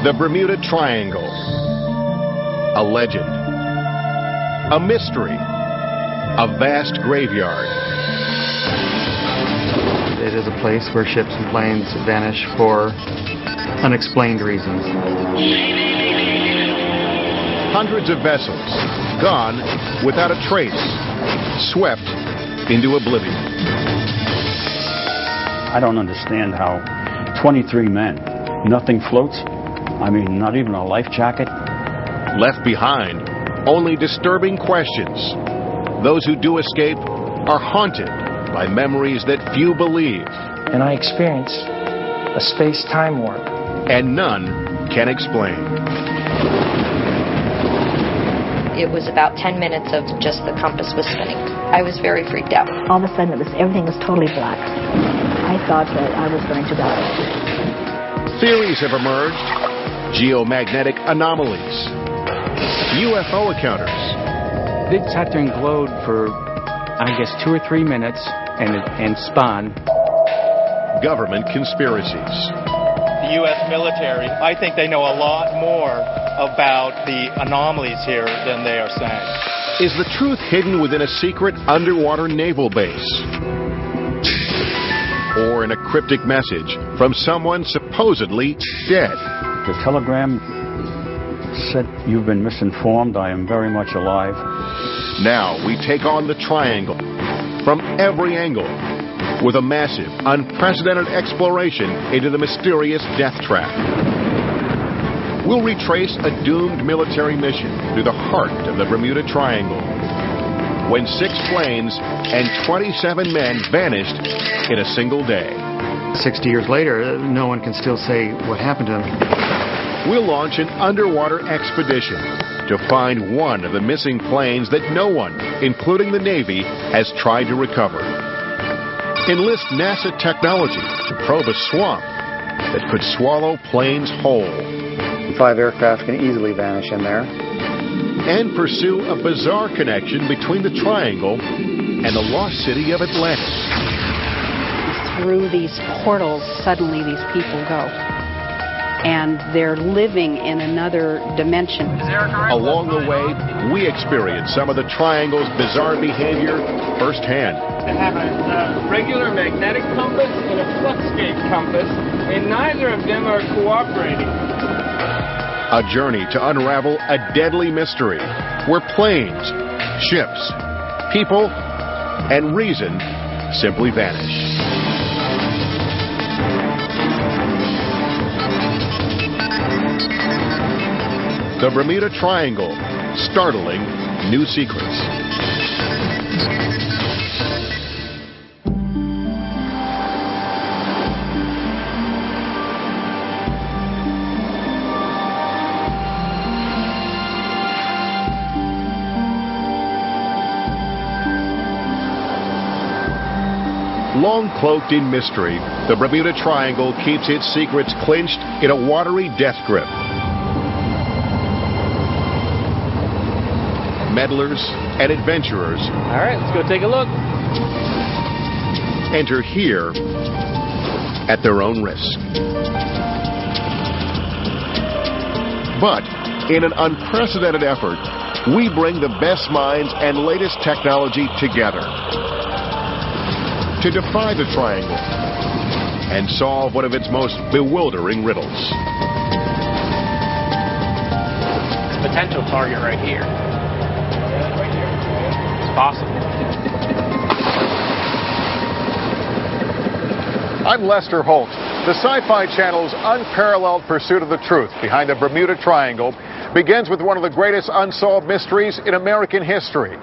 The Bermuda Triangle. A legend. A mystery. A vast graveyard. It is a place where ships and planes vanish for unexplained reasons. Hundreds of vessels gone without a trace, swept into oblivion. I don't understand how 23 men, nothing floats. I mean, not even a life jacket. Left behind, only disturbing questions. Those who do escape are haunted by memories that few believe. And I experienced a space-time warp. And none can explain. It was about 10 minutes of just the compass was spinning. I was very freaked out. All of a sudden, everything was totally black. I thought that I was going to die. Theories have emerged. Geomagnetic anomalies. UFO encounters. It sat there and glowed for, I guess, 2 or 3 minutes and spun. Government conspiracies. The U.S. military, I think they know a lot more about the anomalies here than they are saying. Is the truth hidden within a secret underwater naval base? Or in a cryptic message from someone supposedly dead? The telegram said, "You've been misinformed. I am very much alive." Now we take on the triangle from every angle with a massive, unprecedented exploration into the mysterious death trap. We'll retrace a doomed military mission through the heart of the Bermuda Triangle, when 6 planes and 27 men vanished in a single day. 60 years later, no one can still say what happened to them. We'll launch an underwater expedition to find one of the missing planes that no one, including the Navy, has tried to recover. Enlist NASA technology to probe a swamp that could swallow planes whole. 5 aircraft can easily vanish in there. And pursue a bizarre connection between the Triangle and the lost city of Atlantis. Through these portals, suddenly these people go. And they're living in another dimension. Along the way, we experience some of the Triangle's bizarre behavior firsthand. They have a regular magnetic compass and a fluxgate compass, and neither of them are cooperating. A journey to unravel a deadly mystery where planes, ships, people, and reason simply vanish. The Bermuda Triangle, startling new secrets. Long cloaked in mystery, the Bermuda Triangle keeps its secrets clinched in a watery death grip. Meddlers and adventurers. All right, let's go take a look. Enter here at their own risk. But in an unprecedented effort, we bring the best minds and latest technology together to defy the Triangle and solve one of its most bewildering riddles. Potential target right here. Right here. It's possible. I'm Lester Holt. The Sci-Fi Channel's unparalleled pursuit of the truth behind the Bermuda Triangle begins with one of the greatest unsolved mysteries in American history.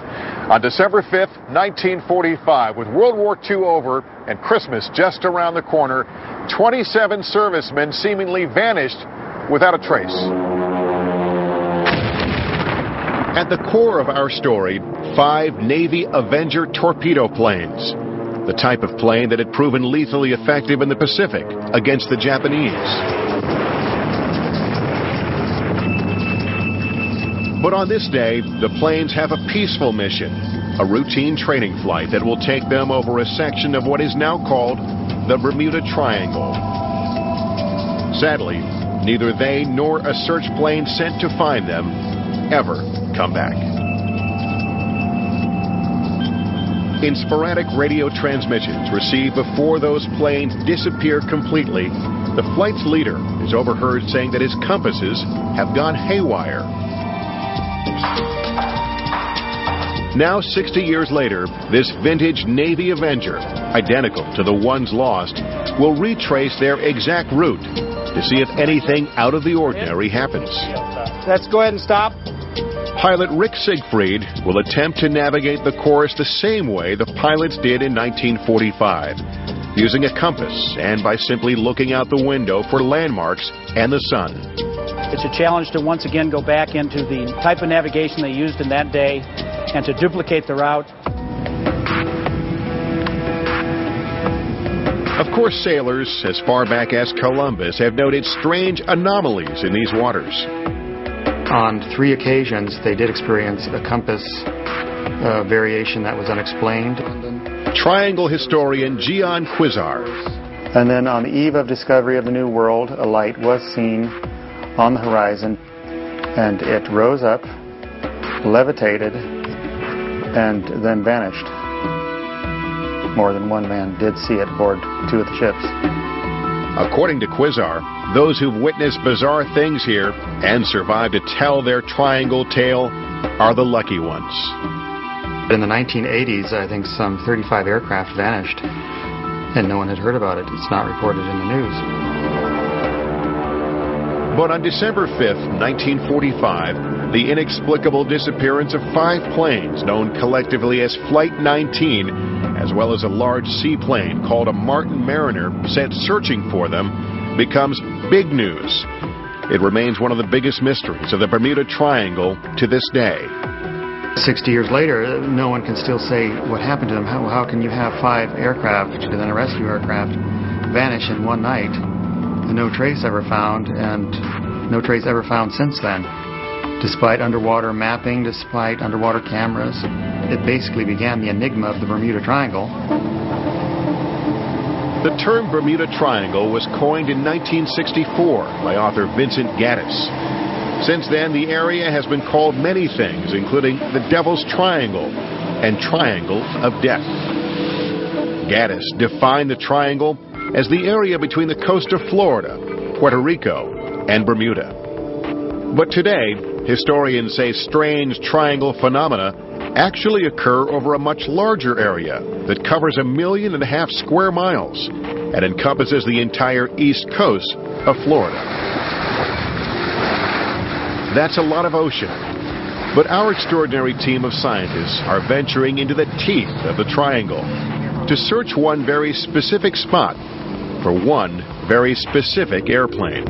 On December 5th, 1945, with World War II over and Christmas just around the corner, 27 servicemen seemingly vanished without a trace. At the core of our story, 5 Navy Avenger torpedo planes, the type of plane that had proven lethally effective in the Pacific against the Japanese. But on this day, the planes have a peaceful mission, a routine training flight that will take them over a section of what is now called the Bermuda Triangle. Sadly, neither they nor a search plane sent to find them ever come back. In sporadic radio transmissions received before those planes disappear completely, the flight's leader is overheard saying that his compasses have gone haywire. Now, 60 years later, this vintage Navy Avenger, identical to the ones lost, will retrace their exact route to see if anything out of the ordinary happens. Let's go ahead and stop. Pilot Rick Siegfried will attempt to navigate the course the same way the pilots did in 1945, using a compass and by simply looking out the window for landmarks and the sun. It's a challenge to once again go back into the type of navigation they used in that day and to duplicate the route. Of course, sailors as far back as Columbus have noted strange anomalies in these waters. On 3 occasions, they did experience a compass variation that was unexplained. Triangle historian Gian Quizar. And then on the eve of discovery of the New World, a light was seen on the horizon, and it rose up, levitated, and then vanished. More than one man did see it aboard 2 of the ships. According to Quizar, those who've witnessed bizarre things here and survived to tell their triangle tale are the lucky ones. In the 1980s, I think some 35 aircraft vanished, and no one had heard about it. It's not reported in the news. But on December 5th, 1945, the inexplicable disappearance of 5 planes known collectively as Flight 19, as well as a large seaplane called a Martin Mariner sent searching for them, becomes big news. It remains one of the biggest mysteries of the Bermuda Triangle to this day. 60 years later, no one can still say what happened to them. How can you have 5 aircraft and then a rescue aircraft vanish in one night and no trace ever found, and no trace ever found since then? Despite underwater mapping, despite underwater cameras, it basically began the enigma of the Bermuda Triangle. The term Bermuda Triangle was coined in 1964 by author Vincent Gaddis. Since then, the area has been called many things, including the Devil's Triangle and Triangle of Death. Gaddis defined the triangle as the area between the coast of Florida, Puerto Rico, and Bermuda. But today, historians say strange triangle phenomena actually occur over a much larger area that covers 1.5 million square miles and encompasses the entire east coast of Florida. That's a lot of ocean. But our extraordinary team of scientists are venturing into the teeth of the triangle to search one very specific spot for one very specific airplane.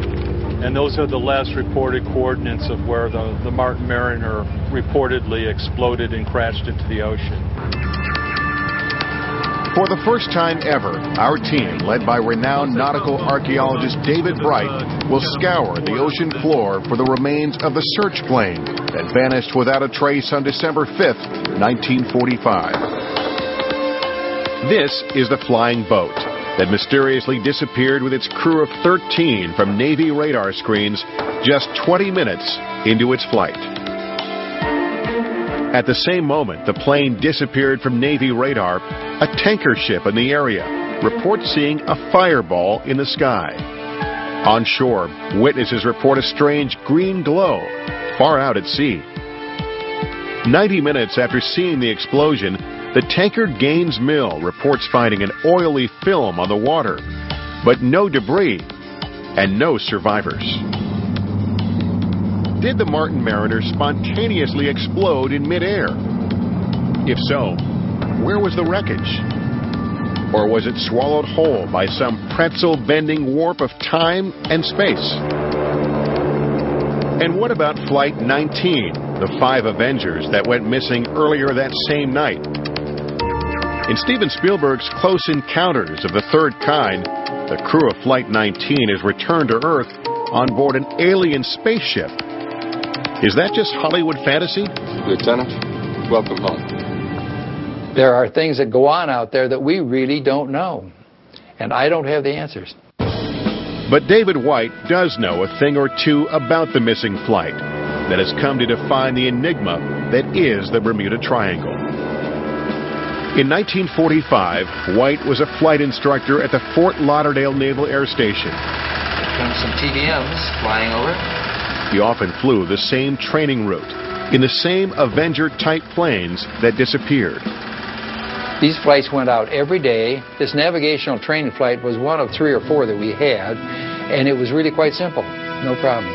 And those are the last reported coordinates of where the Martin Mariner reportedly exploded and crashed into the ocean. For the first time ever, our team, led by renowned nautical archaeologist David Bright, will scour the ocean floor for the remains of the search plane that vanished without a trace on December 5th, 1945. This is the flying boat that mysteriously disappeared with its crew of 13 from Navy radar screens just 20 minutes into its flight. At the same moment the plane disappeared from Navy radar, a tanker ship in the area reports seeing a fireball in the sky. On shore, witnesses report a strange green glow far out at sea. 90 minutes after seeing the explosion, the tanker Gaines Mill reports finding an oily film on the water, but no debris and no survivors. Did the Martin Mariner spontaneously explode in midair? If so, where was the wreckage? Or was it swallowed whole by some pretzel-bending warp of time and space? And what about Flight 19, the 5 Avengers that went missing earlier that same night? In Steven Spielberg's Close Encounters of the Third Kind, the crew of Flight 19 is returned to Earth on board an alien spaceship. Is that just Hollywood fantasy? Lieutenant, welcome home. There are things that go on out there that we really don't know, and I don't have the answers. But David White does know a thing or two about the missing flight that has come to define the enigma that is the Bermuda Triangle. In 1945, White was a flight instructor at the Fort Lauderdale Naval Air Station. Here come some TBMs flying over. He often flew the same training route in the same Avenger-type planes that disappeared. These flights went out every day. This navigational training flight was one of 3 or 4 that we had, and it was really quite simple. No problem.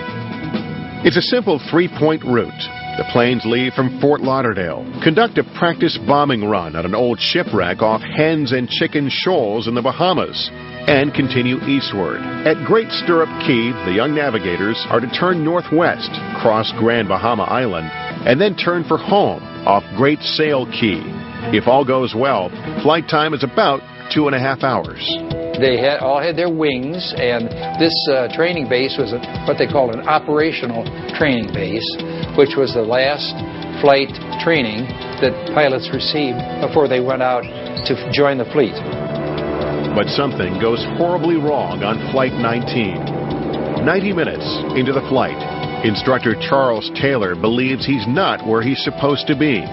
It's a simple 3-point route. The planes leave from Fort Lauderdale, conduct a practice bombing run on an old shipwreck off Hens and Chicken Shoals in the Bahamas, and continue eastward. At Great Stirrup Key, the young navigators are to turn northwest, cross Grand Bahama Island, and then turn for home off Great Sail Key. If all goes well, flight time is about 2.5 hours. They all had their wings, and this training base was what they called an operational training base, which was the last flight training that pilots received before they went out to join the fleet. But something goes horribly wrong on Flight 19. 90 minutes into the flight, instructor Charles Taylor believes he's not where he's supposed to be.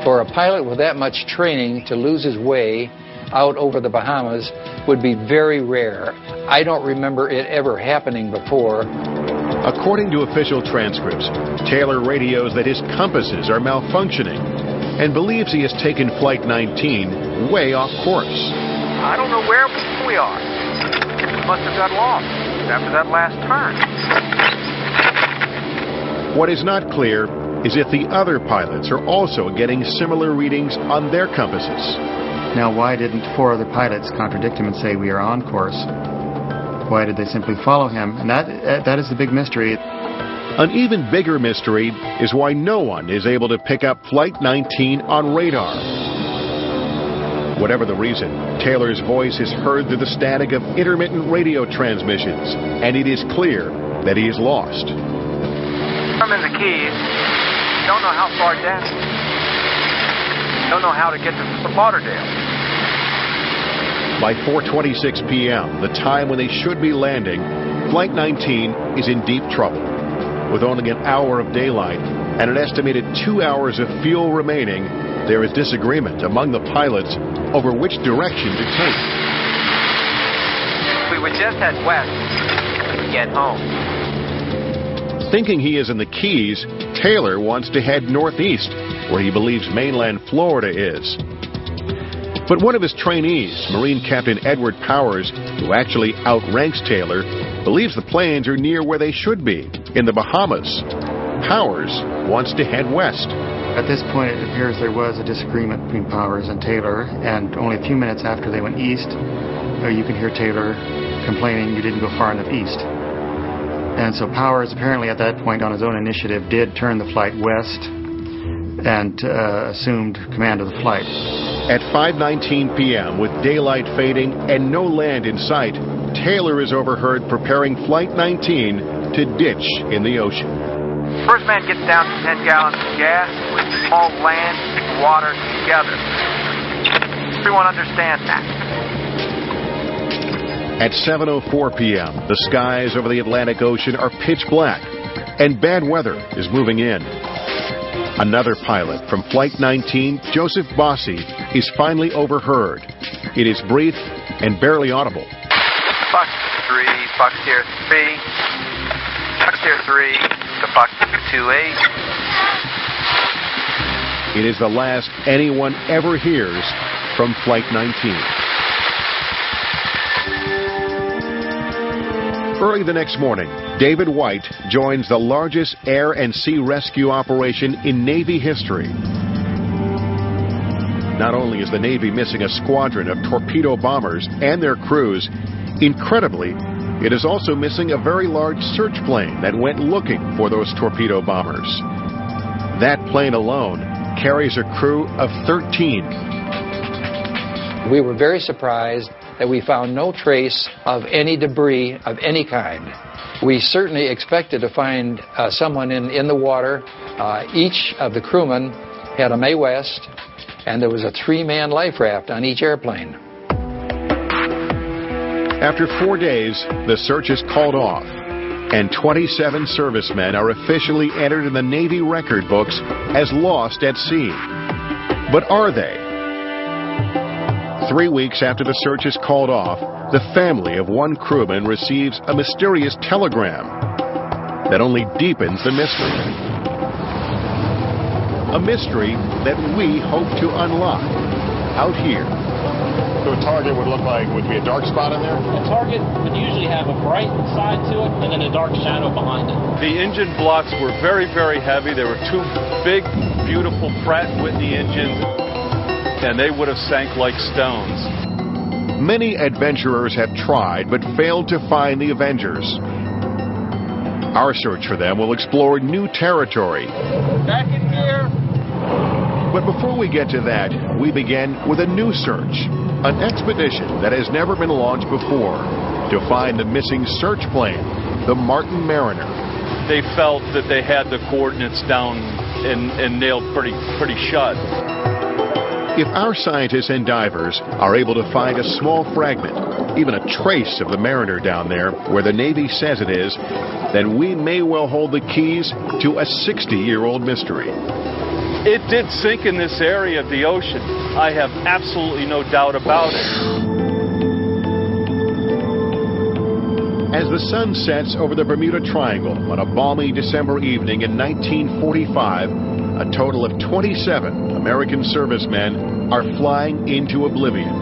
For a pilot with that much training to lose his way out over the Bahamas would be very rare. I don't remember it ever happening before. According to official transcripts, Taylor radios that his compasses are malfunctioning and believes he has taken Flight 19 way off course. I don't know where we are. We must have got lost after that last turn. What is not clear is if the other pilots are also getting similar readings on their compasses. Now, why didn't 4 other pilots contradict him and say we are on course? Why did they simply follow him? And that is the big mystery. An even bigger mystery is why no one is able to pick up Flight 19 on radar. Whatever the reason, Taylor's voice is heard through the static of intermittent radio transmissions, and it is clear that he is lost. I'm in the Keys. Don't know how far down. Don't know how to get to Fort Lauderdale. By 4:26 p.m., the time when they should be landing, Flight 19 is in deep trouble. With only an hour of daylight and an estimated 2 hours of fuel remaining, there is disagreement among the pilots over which direction to take. We would just head west to get home. Thinking he is in the Keys, Taylor wants to head northeast, where he believes mainland Florida is. But one of his trainees, Marine Captain Edward Powers, who actually outranks Taylor, believes the planes are near where they should be, in the Bahamas. Powers wants to head west. At this point, it appears there was a disagreement between Powers and Taylor, and only a few minutes after they went east, you could hear Taylor complaining you didn't go far enough east. And so Powers, apparently at that point on his own initiative, did turn the flight west and assumed command of the flight. At 5:19 p.m., with daylight fading and no land in sight, Taylor is overheard preparing Flight 19 to ditch in the ocean. First man gets down to 10 gallons of gas with all land and water together. Everyone understands that. At 7:04 p.m., the skies over the Atlantic Ocean are pitch black, and bad weather is moving in. Another pilot from Flight 19, Joseph Bossy, is finally overheard. It is brief and barely audible. Fox 3, Fox Tier 3, Fox Tier 3, to Fox 28. It is the last anyone ever hears from Flight 19. Early the next morning, David White joins the largest air and sea rescue operation in Navy history. Not only is the Navy missing a squadron of torpedo bombers and their crews, incredibly, it is also missing a very large search plane that went looking for those torpedo bombers. That plane alone carries a crew of 13. We were very surprised that we found no trace of any debris of any kind. We certainly expected to find someone in the water. Each of the crewmen had a Mae West, and there was a 3-man life raft on each airplane. After 4 days, the search is called off, and 27 servicemen are officially entered in the Navy record books as lost at sea. But are they? 3 weeks after the search is called off, the family of one crewman receives a mysterious telegram that only deepens the mystery. A mystery that we hope to unlock out here. So a target would be a dark spot in there? A target would usually have a bright side to it and then a dark shadow behind it. The engine blocks were very, very heavy. There were 2 big, beautiful Pratt & Whitney engines, and they would have sank like stones. Many adventurers have tried but failed to find the Avengers. Our search for them will explore new territory. Back in gear. But before we get to that, we begin with a new search, an expedition that has never been launched before to find the missing search plane, the Martin Mariner. They felt that they had the coordinates down and nailed pretty shut. If our scientists and divers are able to find a small fragment, even a trace of the Mariner down there where the Navy says it is, then we may well hold the keys to a 60-year-old mystery. It did sink in this area of the ocean. I have absolutely no doubt about it. As the sun sets over the Bermuda Triangle on a balmy December evening in 1945, a total of 27 American servicemen are flying into oblivion.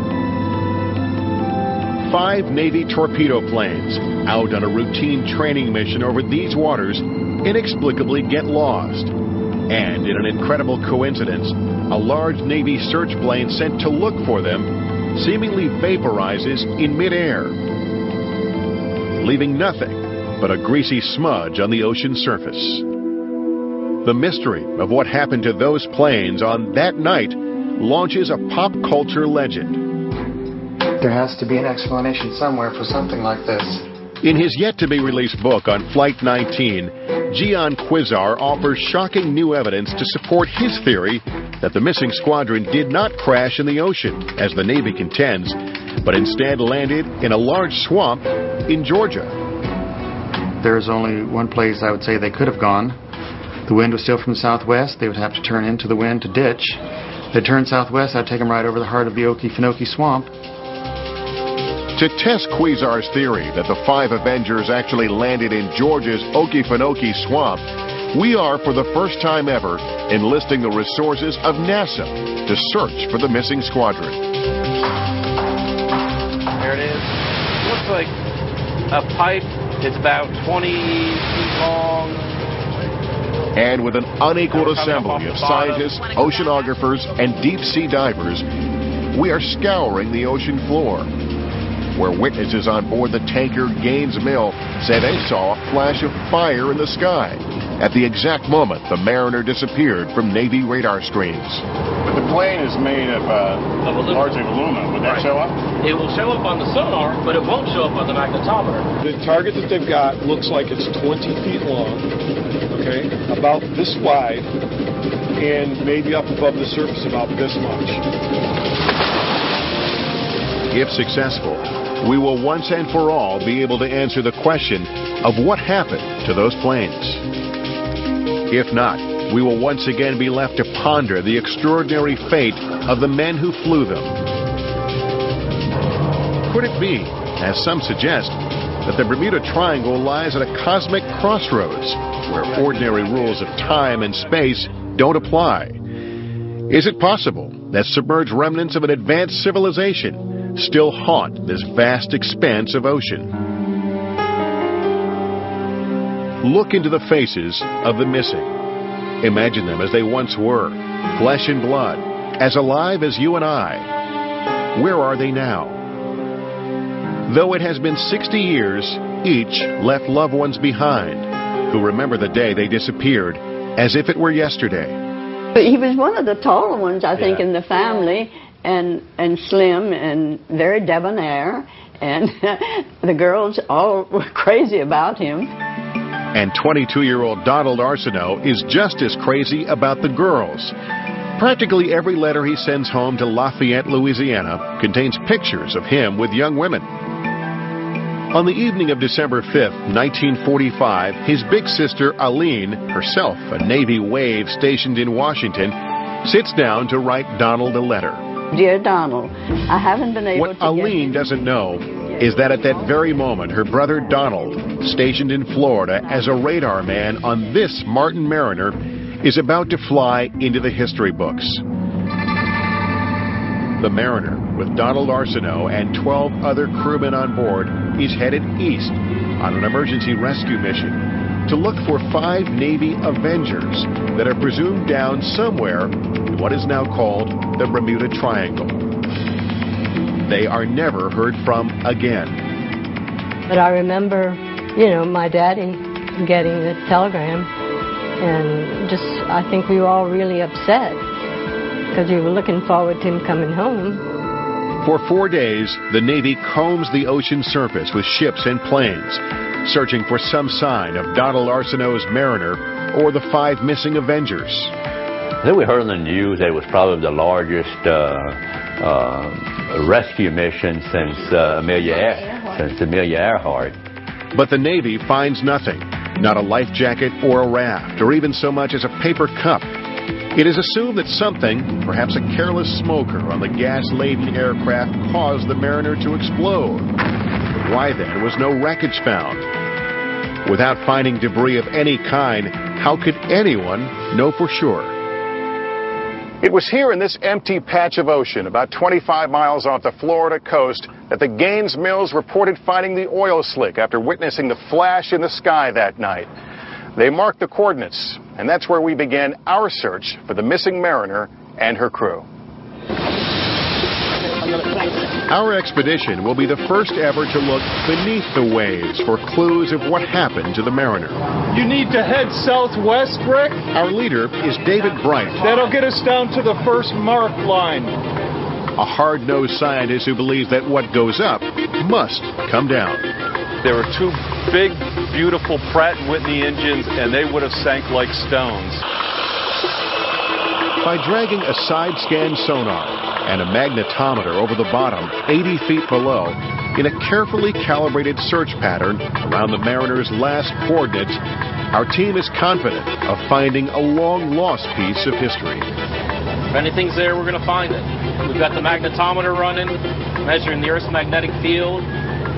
5 Navy torpedo planes, out on a routine training mission over these waters, inexplicably get lost. And in an incredible coincidence, a large Navy search plane sent to look for them seemingly vaporizes in midair, leaving nothing but a greasy smudge on the ocean surface. The mystery of what happened to those planes on that night launches a pop culture legend. There has to be an explanation somewhere for something like this. In his yet-to-be-released book on Flight 19, Gian Quizar offers shocking new evidence to support his theory that the missing squadron did not crash in the ocean, as the Navy contends, but instead landed in a large swamp in Georgia. There's only one place I would say they could have gone. The wind was still from the southwest. They would have to turn into the wind to ditch. They'd turn southwest. I'd take them right over the heart of the Okefenokee Swamp. To test Quizar's theory that the 5 Avengers actually landed in Georgia's Okefenokee Swamp, we are, for the first time ever, enlisting the resources of NASA to search for the missing squadron. There it is. Looks like a pipe. It's about 20 feet long. And with an unequaled assembly of scientists, oceanographers, and deep-sea divers, we are scouring the ocean floor, where witnesses on board the tanker Gaines Mill say they saw a flash of fire in the sky at the exact moment the Mariner disappeared from Navy radar screens. But the plane is made of largely aluminum. Would that show up? It will show up on the sonar, but it won't show up on the magnetometer. The target that they've got looks like it's 20 feet long, okay, about this wide, and maybe up above the surface about this much. If successful, we will once and for all be able to answer the question of what happened to those planes. If not, we will once again be left to ponder the extraordinary fate of the men who flew them. Could it be, as some suggest, that the Bermuda Triangle lies at a cosmic crossroads where ordinary rules of time and space don't apply? Is it possible that submerged remnants of an advanced civilization still haunt this vast expanse of ocean? Look into the faces of the missing. Imagine them as they once were, flesh and blood, as alive as you and I. Where are they now? Though it has been 60 years, each left loved ones behind who remember the day they disappeared as if it were yesterday. He was one of the taller ones, I think, in the family. And slim and very debonair, and the girls all were crazy about him. And 22-year-old Donald Arsenault is just as crazy about the girls. Practically every letter he sends home to Lafayette, Louisiana, contains pictures of him with young women. On the evening of December 5th, 1945, his big sister Aline, herself a Navy wave stationed in Washington, sits down to write Donald a letter. Dear Donald, I haven't been able What Aline doesn't know is that at that very moment, her brother Donald, stationed in Florida as a radar man on this Martin Mariner, is about to fly into the history books. The Mariner, with Donald Arsenault and 12 other crewmen on board, is headed east on an emergency rescue mission to look for 5 Navy Avengers that are presumed down somewhere in what is now called the Bermuda Triangle. They are never heard from again. But I remember, my daddy getting the telegram, and I think we were all really upset because we were looking forward to him coming home. For 4 days, the Navy combs the ocean surface with ships and planes, searching for some sign of Donald Arsenault's Mariner or the 5 missing Avengers. I think we heard on the news that it was probably the largest rescue mission since Amelia Earhart. But the Navy finds nothing, not a life jacket or a raft, or even so much as a paper cup. It is assumed that something, perhaps a careless smoker on the gas-laden aircraft, caused the Mariner to explode. But why then was no wreckage found? Without finding debris of any kind, how could anyone know for sure? It was here in this empty patch of ocean, about 25 miles off the Florida coast, that the Gaines Mills reported finding the oil slick after witnessing the flash in the sky that night. They marked the coordinates, and that's where we began our search for the missing Mariner and her crew. Our expedition will be the first ever to look beneath the waves for clues of what happened to the Mariner. You need to head southwest, Rick. Our leader is David Bright. That'll get us down to the first mark line. A hard-nosed scientist who believes that what goes up must come down. There were 2 big, beautiful Pratt & Whitney engines, and they would have sank like stones. By dragging a side-scan sonar and a magnetometer over the bottom 80 feet below in a carefully calibrated search pattern around the Mariner's last coordinates, our team is confident of finding a long-lost piece of history. If anything's there, we're going to find it. We've got the magnetometer running, measuring the Earth's magnetic field.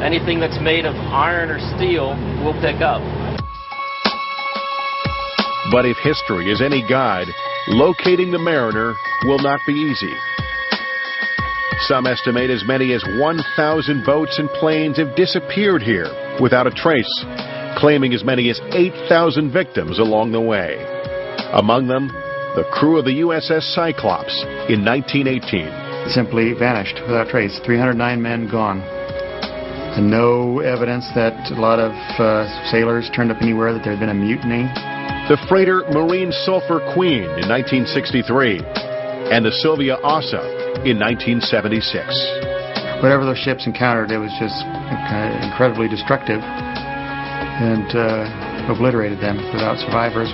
Anything that's made of iron or steel, we'll pick up. But if history is any guide, locating the Mariner will not be easy. Some estimate as many as 1,000 boats and planes have disappeared here without a trace, claiming as many as 8,000 victims along the way. Among them, the crew of the USS Cyclops in 1918. Simply vanished without trace. 309 men gone. And no evidence that a lot of sailors turned up anywhere, that there had been a mutiny. The freighter Marine Sulphur Queen in 1963, and the Sylvia Asa in 1976. Whatever those ships encountered, it was just incredibly destructive and obliterated them without survivors.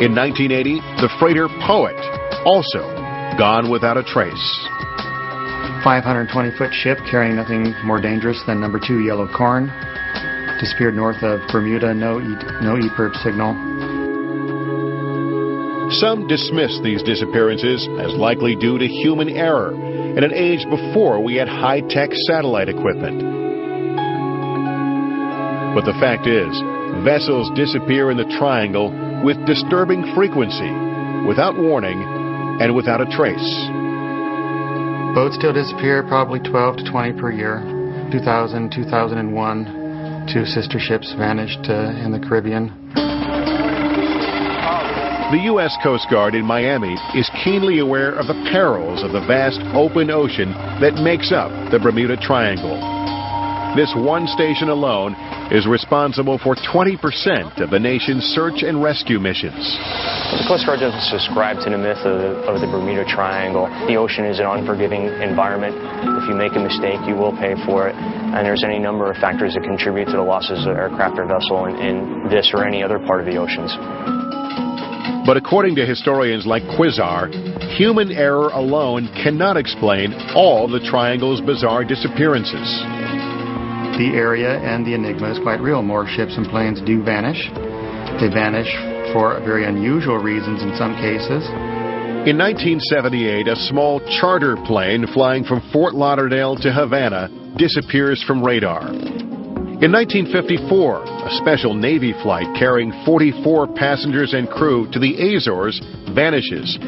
In 1980, the freighter Poet, also gone without a trace. 520-foot ship carrying nothing more dangerous than number 2 yellow corn. Disappeared north of Bermuda, no EPIRB signal. Some dismiss these disappearances as likely due to human error in an age before we had high-tech satellite equipment. But the fact is, vessels disappear in the triangle with disturbing frequency, without warning, and without a trace. Boats still disappear, probably 12 to 20 per year. 2000, 2001, 2 sister ships vanished in the Caribbean. The U.S. Coast Guard in Miami is keenly aware of the perils of the vast open ocean that makes up the Bermuda Triangle. This one station alone is responsible for 20% of the nation's search and rescue missions. The Coast Guard doesn't subscribe to the myth of the Bermuda Triangle. The ocean is an unforgiving environment. If you make a mistake, you will pay for it. And there's any number of factors that contribute to the losses of aircraft or vessel in this or any other part of the oceans. But according to historians like Quizar, human error alone cannot explain all the Triangle's bizarre disappearances. the area and the enigma is quite real. More ships and planes do vanish. They vanish for very unusual reasons in some cases. In 1978, a small charter plane flying from Fort Lauderdale to Havana disappears from radar. In 1954, a special Navy flight carrying 44 passengers and crew to the Azores vanishes.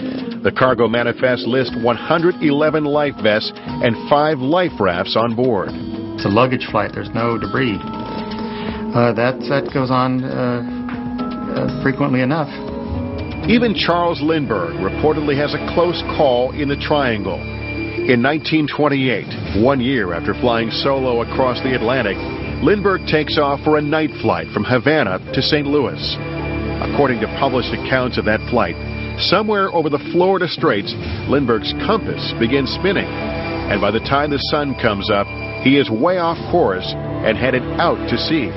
The cargo manifest lists 111 life vests and 5 life rafts on board. It's a luggage flight. There's no debris. That goes on frequently enough. Even Charles Lindbergh reportedly has a close call in the Triangle. In 1928, 1 year after flying solo across the Atlantic, Lindbergh takes off for a night flight from Havana to St. Louis. According to published accounts of that flight, somewhere over the Florida Straits, Lindbergh's compass begins spinning, and by the time the sun comes up, he is way off course and headed out to sea.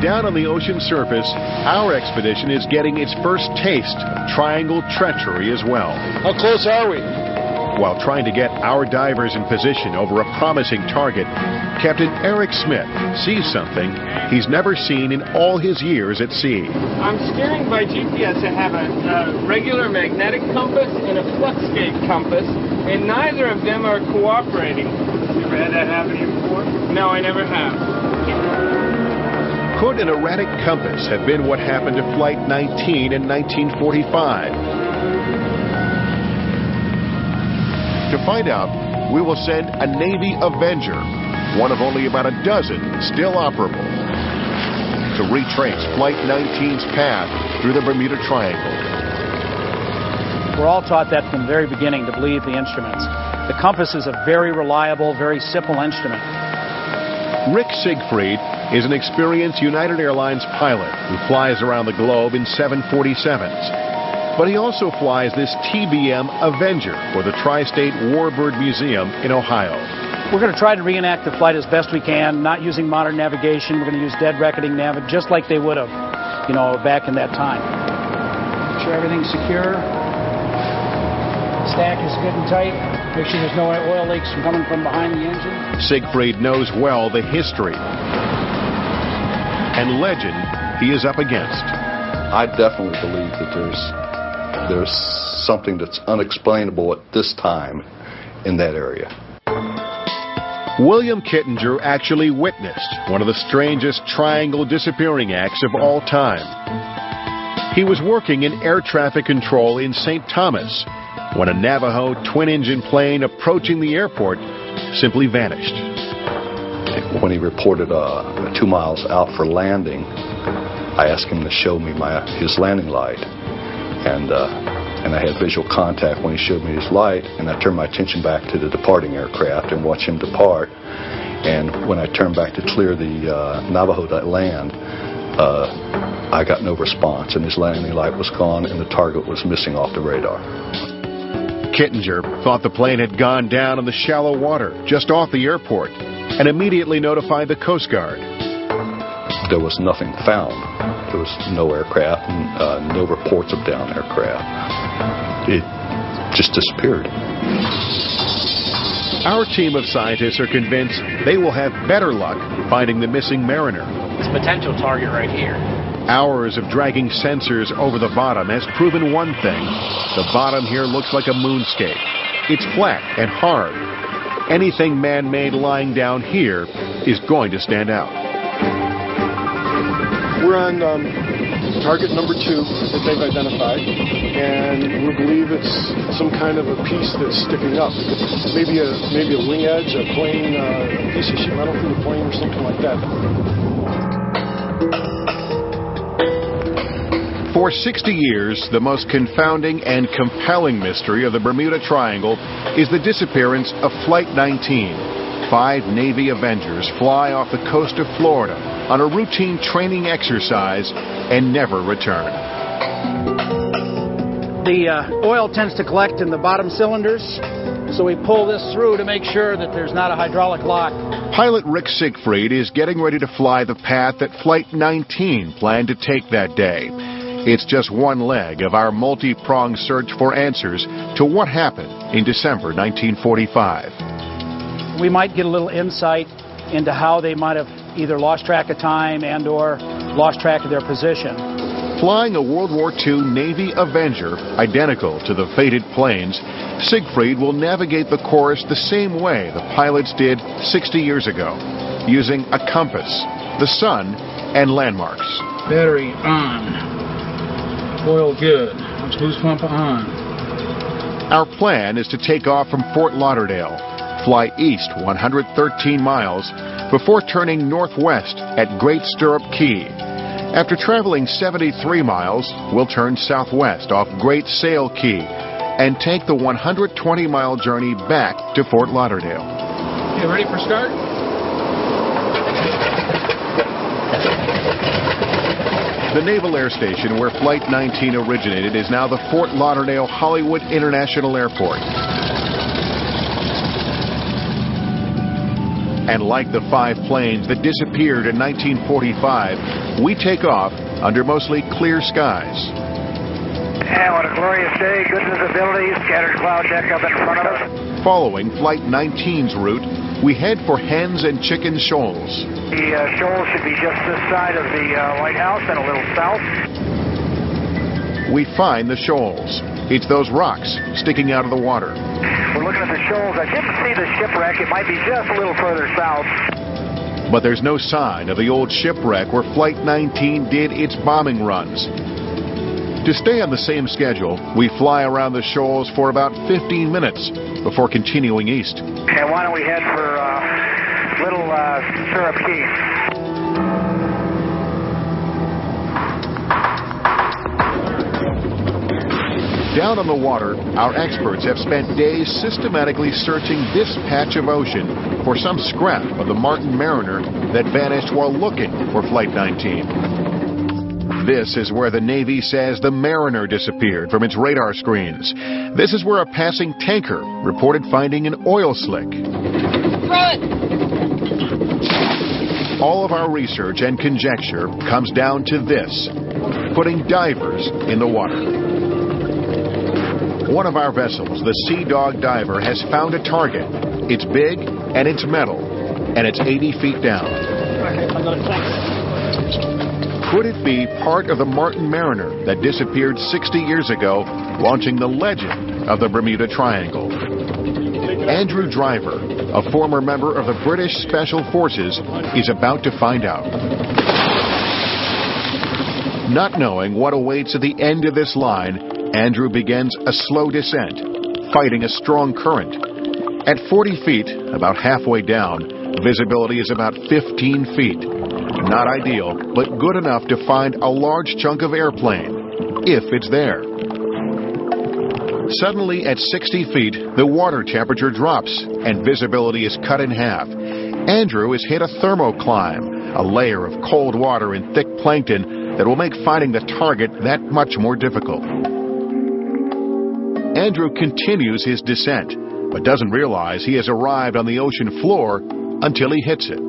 Down on the ocean surface, our expedition is getting its first taste of triangle treachery as well. How close are we? While trying to get our divers in position over a promising target, Captain Eric Smith sees something he's never seen in all his years at sea. I'm steering by GPS. I have a regular magnetic compass and a fluxgate compass, and neither of them are cooperating. You ever had that happen to you before? No, I never have. Could an erratic compass have been what happened to Flight 19 in 1945? To find out, we will send a Navy Avenger, one of only about a dozen still operable, to retrace Flight 19's path through the Bermuda Triangle. We're all taught that from the very beginning, to believe the instruments. The compass is a very reliable, very simple instrument. Rick Siegfried is an experienced United Airlines pilot who flies around the globe in 747s. But he also flies this TBM Avenger for the Tri-State Warbird Museum in Ohio. We're going to try to reenact the flight as best we can, not using modern navigation. We're going to use dead reckoning nav, just like they would have, back in that time. Make sure everything's secure. Stack is good and tight. Make sure there's no oil leaks coming from behind the engine. Siegfried knows well the history and legend he is up against. I definitely believe that there's something that's unexplainable at this time in that area. William Kittinger actually witnessed one of the strangest triangle disappearing acts of all time. He was working in air traffic control in St. Thomas when a Navajo twin-engine plane approaching the airport simply vanished. When he reported 2 miles out for landing, I asked him to show me his landing light, and I had visual contact when he showed me his light, and I turned my attention back to the departing aircraft and watched him depart. And when I turned back to clear the Navajo to land, I got no response, and his landing light was gone, and the target was missing off the radar. Kittinger thought the plane had gone down in the shallow water just off the airport and immediately notified the Coast Guard. There was nothing found. There was no aircraft, no reports of downed aircraft. It just disappeared. Our team of scientists are convinced they will have better luck finding the missing mariner. It's a potential target right here. Hours of dragging sensors over the bottom has proven one thing. The bottom here looks like a moonscape. It's flat and hard. Anything man-made lying down here is going to stand out. We're on target number 2 that they've identified, and we believe it's some kind of a piece that's sticking up. Maybe a wing edge, a plane, a piece of sheet metal through the plane, or something like that. For 60 years, the most confounding and compelling mystery of the Bermuda Triangle is the disappearance of Flight 19. 5 Navy Avengers fly off the coast of Florida on a routine training exercise and never return. The oil tends to collect in the bottom cylinders, so we pull this through to make sure that there's not a hydraulic lock. Pilot Rick Siegfried is getting ready to fly the path that Flight 19 planned to take that day. It's just one leg of our multi-pronged search for answers to what happened in December 1945. we might get a little insight into how they might have either lost track of time and or lost track of their position. Flying a World War II Navy Avenger, identical to the fated planes, Siegfried will navigate the course the same way the pilots did 60 years ago, using a compass, the sun, and landmarks. Battery on. Oil good. Boost pump on. Our plan is to take off from Fort Lauderdale, fly east 113 miles, before turning northwest at Great Stirrup Key. After traveling 73 miles, we'll turn southwest off Great Sail Key and take the 120-mile journey back to Fort Lauderdale. You ready for start? The Naval Air Station where Flight 19 originated is now the Fort Lauderdale Hollywood International Airport. And like the 5 planes that disappeared in 1945, we take off under mostly clear skies. And what a glorious day, good visibility, scattered cloud deck up in front of us. Following Flight 19's route, we head for Hens and Chicken Shoals. The shoals should be just this side of the lighthouse and a little south. We find the shoals. It's those rocks sticking out of the water. We're looking at the shoals. I didn't see the shipwreck. It might be just a little further south. But there's no sign of the old shipwreck where Flight 19 did its bombing runs. To stay on the same schedule, we fly around the shoals for about 15 minutes before continuing east. And why don't we head for Little Stirrup Key? Down on the water, our experts have spent days systematically searching this patch of ocean for some scrap of the Martin Mariner that vanished while looking for Flight 19. This is where the Navy says the Mariner disappeared from its radar screens. This is where a passing tanker reported finding an oil slick. All of our research and conjecture comes down to this: putting divers in the water. One of our vessels, the Sea Dog Diver, has found a target. It's big and it's metal, and it's 80 feet down. Could it be part of the Martin Mariner that disappeared 60 years ago, launching the legend of the Bermuda Triangle? Andrew Driver, a former member of the British Special Forces, is about to find out. Not knowing what awaits at the end of this line, Andrew begins a slow descent, fighting a strong current. At 40 feet, about halfway down, visibility is about 15 feet. Not ideal, but good enough to find a large chunk of airplane, if it's there. Suddenly, at 60 feet, the water temperature drops and visibility is cut in half. Andrew has hit a thermocline, a layer of cold water and thick plankton that will make finding the target that much more difficult. Andrew continues his descent, but doesn't realize he has arrived on the ocean floor until he hits it.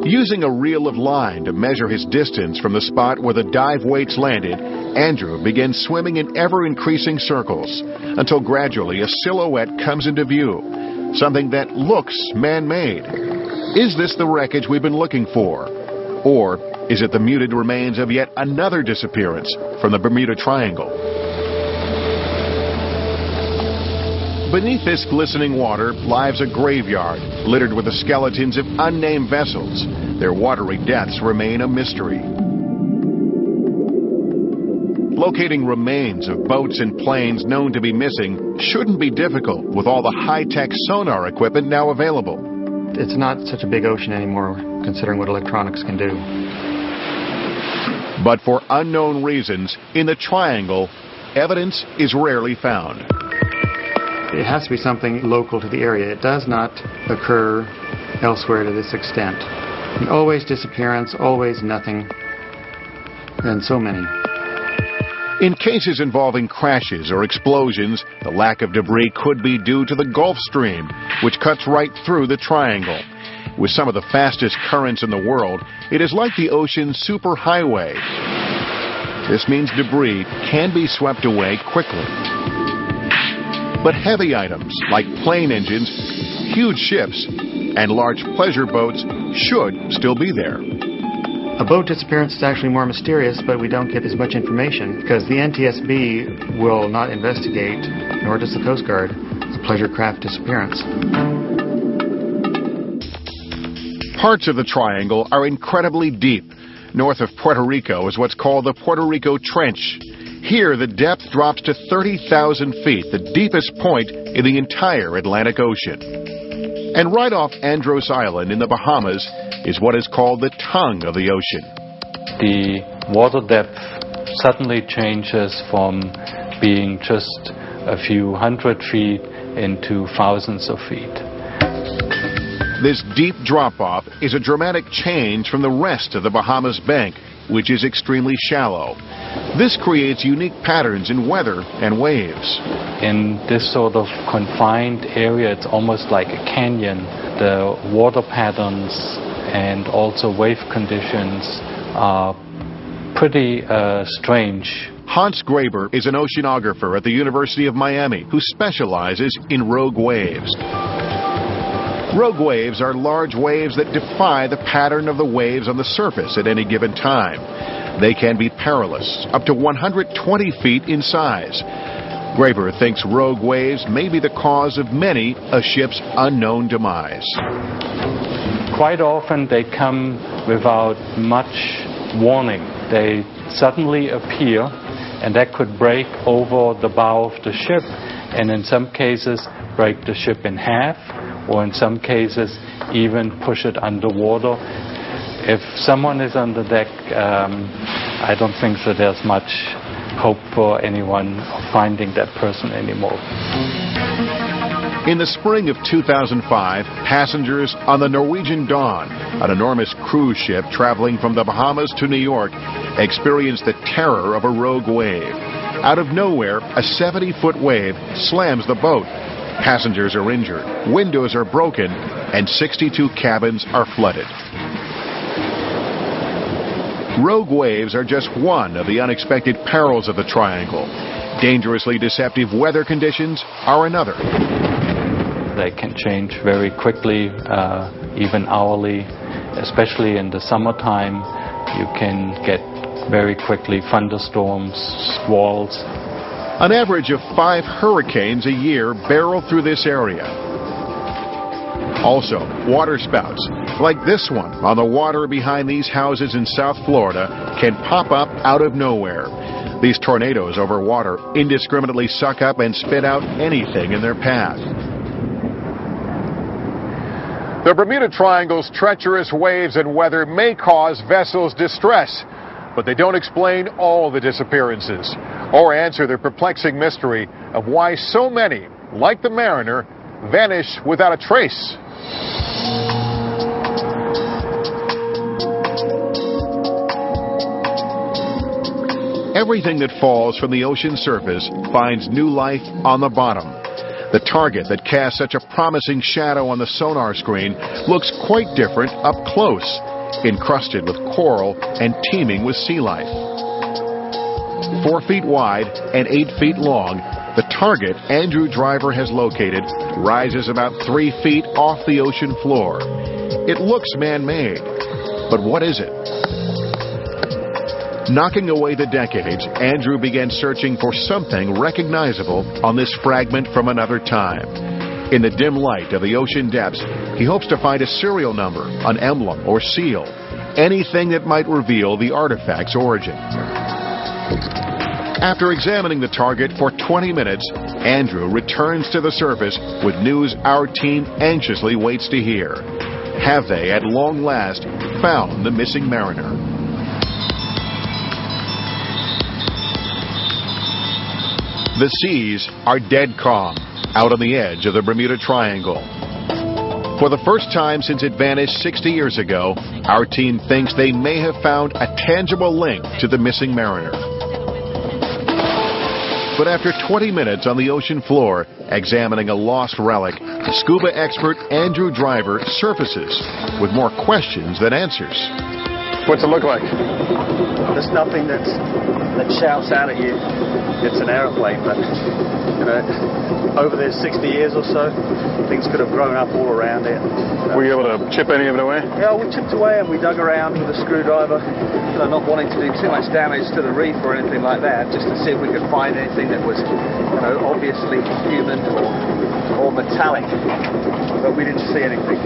Using a reel of line to measure his distance from the spot where the dive weights landed, Andrew begins swimming in ever-increasing circles until gradually a silhouette comes into view, something that looks man-made. Is this the wreckage we've been looking for? Or is it the muted remains of yet another disappearance from the Bermuda Triangle? Beneath this glistening water lies a graveyard littered with the skeletons of unnamed vessels. Their watery deaths remain a mystery. Locating remains of boats and planes known to be missing shouldn't be difficult with all the high-tech sonar equipment now available. It's not such a big ocean anymore, considering what electronics can do. But for unknown reasons, in the Triangle, evidence is rarely found. It has to be something local to the area. It does not occur elsewhere to this extent. And always disappearance, always nothing, and so many. In cases involving crashes or explosions, the lack of debris could be due to the Gulf Stream, which cuts right through the Triangle. With some of the fastest currents in the world, it is like the ocean's superhighway. This means debris can be swept away quickly. But heavy items, like plane engines, huge ships and large pleasure boats should still be there. A boat disappearance is actually more mysterious, but we don't get as much information because the NTSB will not investigate, nor does the Coast Guard, a pleasure craft disappearance. Parts of the triangle are incredibly deep. North of Puerto Rico is what's called the Puerto Rico Trench. Here, the depth drops to 30,000 feet, the deepest point in the entire Atlantic Ocean. And right off Andros Island in the Bahamas is what is called the tongue of the ocean. The water depth suddenly changes from being just a few hundred feet into thousands of feet. This deep drop-off is a dramatic change from the rest of the Bahamas bank, which is extremely shallow. This creates unique patterns in weather and waves. In this sort of confined area, it's almost like a canyon. The water patterns and also wave conditions are pretty strange. Hans Graber is an oceanographer at the University of Miami who specializes in rogue waves. Rogue waves are large waves that defy the pattern of the waves on the surface at any given time. They can be perilous, up to 120 feet in size. Graber thinks rogue waves may be the cause of many a ship's unknown demise. Quite often they come without much warning. They suddenly appear, and that could break over the bow of the ship, and in some cases break the ship in half, or in some cases even push it underwater. If someone is on the deck, I don't think that there's much hope for anyone finding that person anymore. In the spring of 2005, passengers on the Norwegian Dawn, an enormous cruise ship traveling from the Bahamas to New York, experienced the terror of a rogue wave. Out of nowhere, a 70-foot wave slams the boat. Passengers are injured, windows are broken, and 62 cabins are flooded. Rogue waves are just one of the unexpected perils of the triangle. Dangerously deceptive weather conditions are another. They can change very quickly, even hourly, especially in the summertime. You can get very quickly thunderstorms, squalls. An average of 5 hurricanes a year barrel through this area. Also, water spouts, like this one on the water behind these houses in South Florida, can pop up out of nowhere. These tornadoes over water indiscriminately suck up and spit out anything in their path. The Bermuda Triangle's treacherous waves and weather may cause vessels distress, but they don't explain all the disappearances or answer the perplexing mystery of why so many, like the Mariner, vanish without a trace. Everything that falls from the ocean surface finds new life on the bottom. The target that casts such a promising shadow on the sonar screen looks quite different up close, encrusted with coral and teeming with sea life. 4 feet wide and 8 feet long, the target Andrew Driver has located rises about 3 feet off the ocean floor. It looks man-made, but what is it? Knocking away the decades, Andrew began searching for something recognizable on this fragment from another time. In the dim light of the ocean depths, he hopes to find a serial number, an emblem or seal, anything that might reveal the artifact's origin. After examining the target for 20 minutes, Andrew returns to the surface with news our team anxiously waits to hear. Have they, at long last, found the missing Mariner? The seas are dead calm out on the edge of the Bermuda Triangle. For the first time since it vanished 60 years ago, our team thinks they may have found a tangible link to the missing Mariner. But after 20 minutes on the ocean floor, examining a lost relic, scuba expert Andrew Driver surfaces with more questions than answers. What's it look like? There's nothing that's that shouts out at you, it's an aeroplane. But you know, over the 60 years or so, things could have grown up all around it. Were you able to chip any of it away? Yeah, we chipped away and we dug around with a screwdriver, you know, not wanting to do too much damage to the reef or anything like that, just to see if we could find anything that was, you know, obviously human or metallic. But we didn't see anything.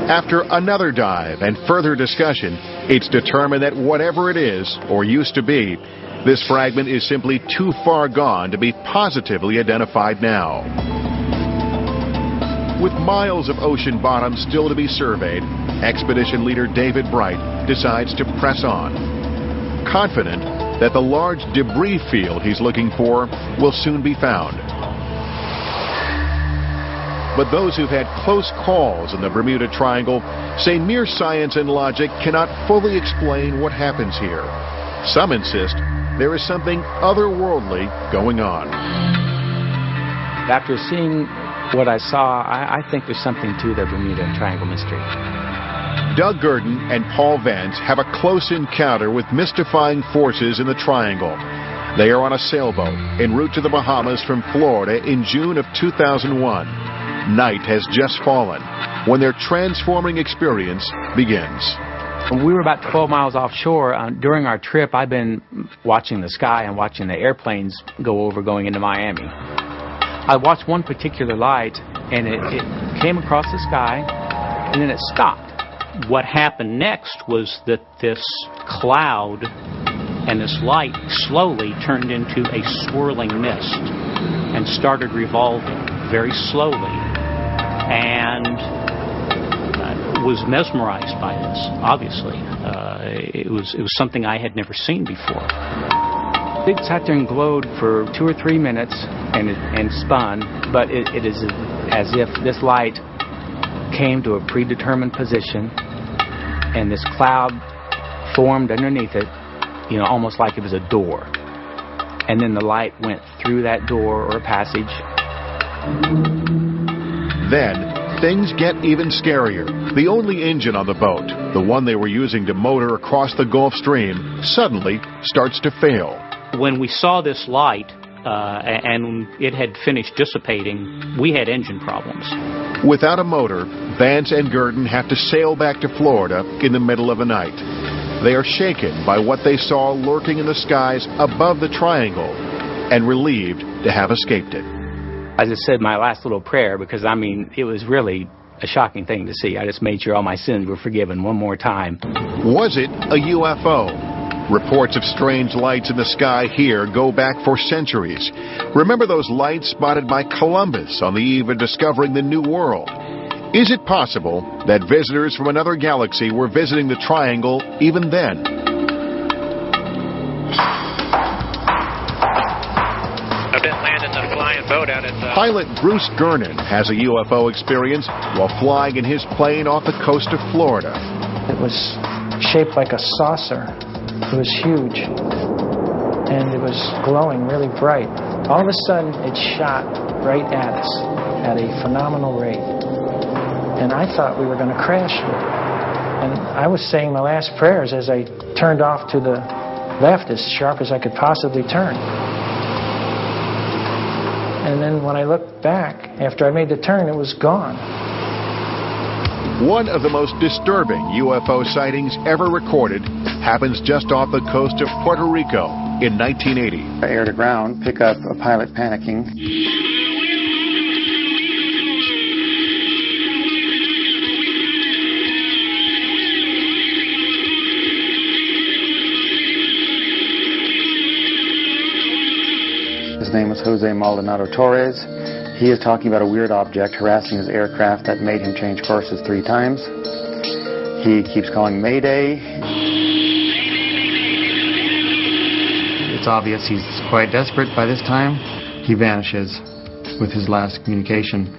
After another dive and further discussion, it's determined that whatever it is, or used to be, this fragment is simply too far gone to be positively identified now. With miles of ocean bottom still to be surveyed, expedition leader David Bright decides to press on, confident that the large debris field he's looking for will soon be found. But those who've had close calls in the Bermuda Triangle say mere science and logic cannot fully explain what happens here. Some insist there is something otherworldly going on. After seeing what I saw, I think there's something to the Bermuda Triangle mystery. Doug Gurdon and Paul Vance have a close encounter with mystifying forces in the Triangle. They are on a sailboat en route to the Bahamas from Florida in June of 2001. Night has just fallen when their transforming experience begins. When we were about 12 miles offshore, during our trip, I've been watching the sky and watching the airplanes go over going into Miami. I watched one particular light, and it came across the sky, and then it stopped. What happened next was that this cloud and this light slowly turned into a swirling mist and started revolving very slowly, and was mesmerized by this, obviously. It was something I had never seen before. It sat there and glowed for 2 or 3 minutes and spun, but it is as if this light came to a predetermined position and this cloud formed underneath it, you know, almost like it was a door. And then the light went through that door or passage. Then things get even scarier. The only engine on the boat, the one they were using to motor across the Gulf Stream, suddenly starts to fail. When we saw this light and it had finished dissipating, we had engine problems. Without a motor, Vance and Gurdon have to sail back to Florida in the middle of the night. They are shaken by what they saw lurking in the skies above the Triangle and relieved to have escaped it. I just said my last little prayer because, I mean, it was really a shocking thing to see. I just made sure all my sins were forgiven one more time. Was it a UFO? Reports of strange lights in the sky here go back for centuries. Remember those lights spotted by Columbus on the eve of discovering the New World? Is it possible that visitors from another galaxy were visiting the Triangle even then? I've been landing the flying boat out at Pilot Bruce Gernon has a UFO experience while flying in his plane off the coast of Florida. It was shaped like a saucer. It was huge, and it was glowing really bright. All of a sudden, it shot right at us at a phenomenal rate, and I thought we were going to crash with it. And I was saying my last prayers as I turned off to the left as sharp as I could possibly turn. And then when I looked back, after I made the turn, it was gone. One of the most disturbing UFO sightings ever recorded happens just off the coast of Puerto Rico in 1980. Air to ground, pick up a pilot panicking. His name was Jose Maldonado Torres. He is talking about a weird object harassing his aircraft that made him change courses 3 times. He keeps calling Mayday. It's obvious he's quite desperate by this time. He vanishes with his last communication.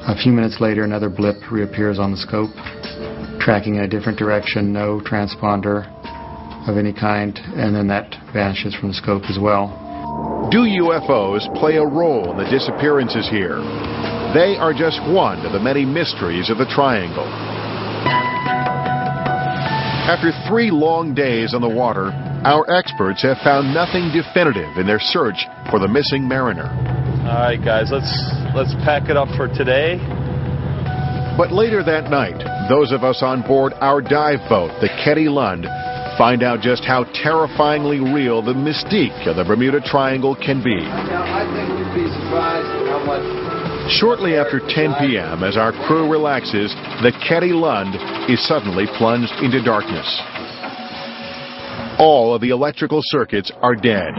A few minutes later, another blip reappears on the scope, tracking in a different direction, no transponder of any kind, and then that vanishes from the scope as well. Do UFOs play a role in the disappearances here? They are just one of the many mysteries of the Triangle. After 3 long days on the water, our experts have found nothing definitive in their search for the missing mariner. All right, guys, let's pack it up for today. But later that night, those of us on board our dive boat, the Ketty Lund, find out just how terrifyingly real the mystique of the Bermuda Triangle can be. I think you'd be surprised how much... Shortly after 10 p.m., as our crew relaxes, the Ketty Lund is suddenly plunged into darkness. All of the electrical circuits are dead.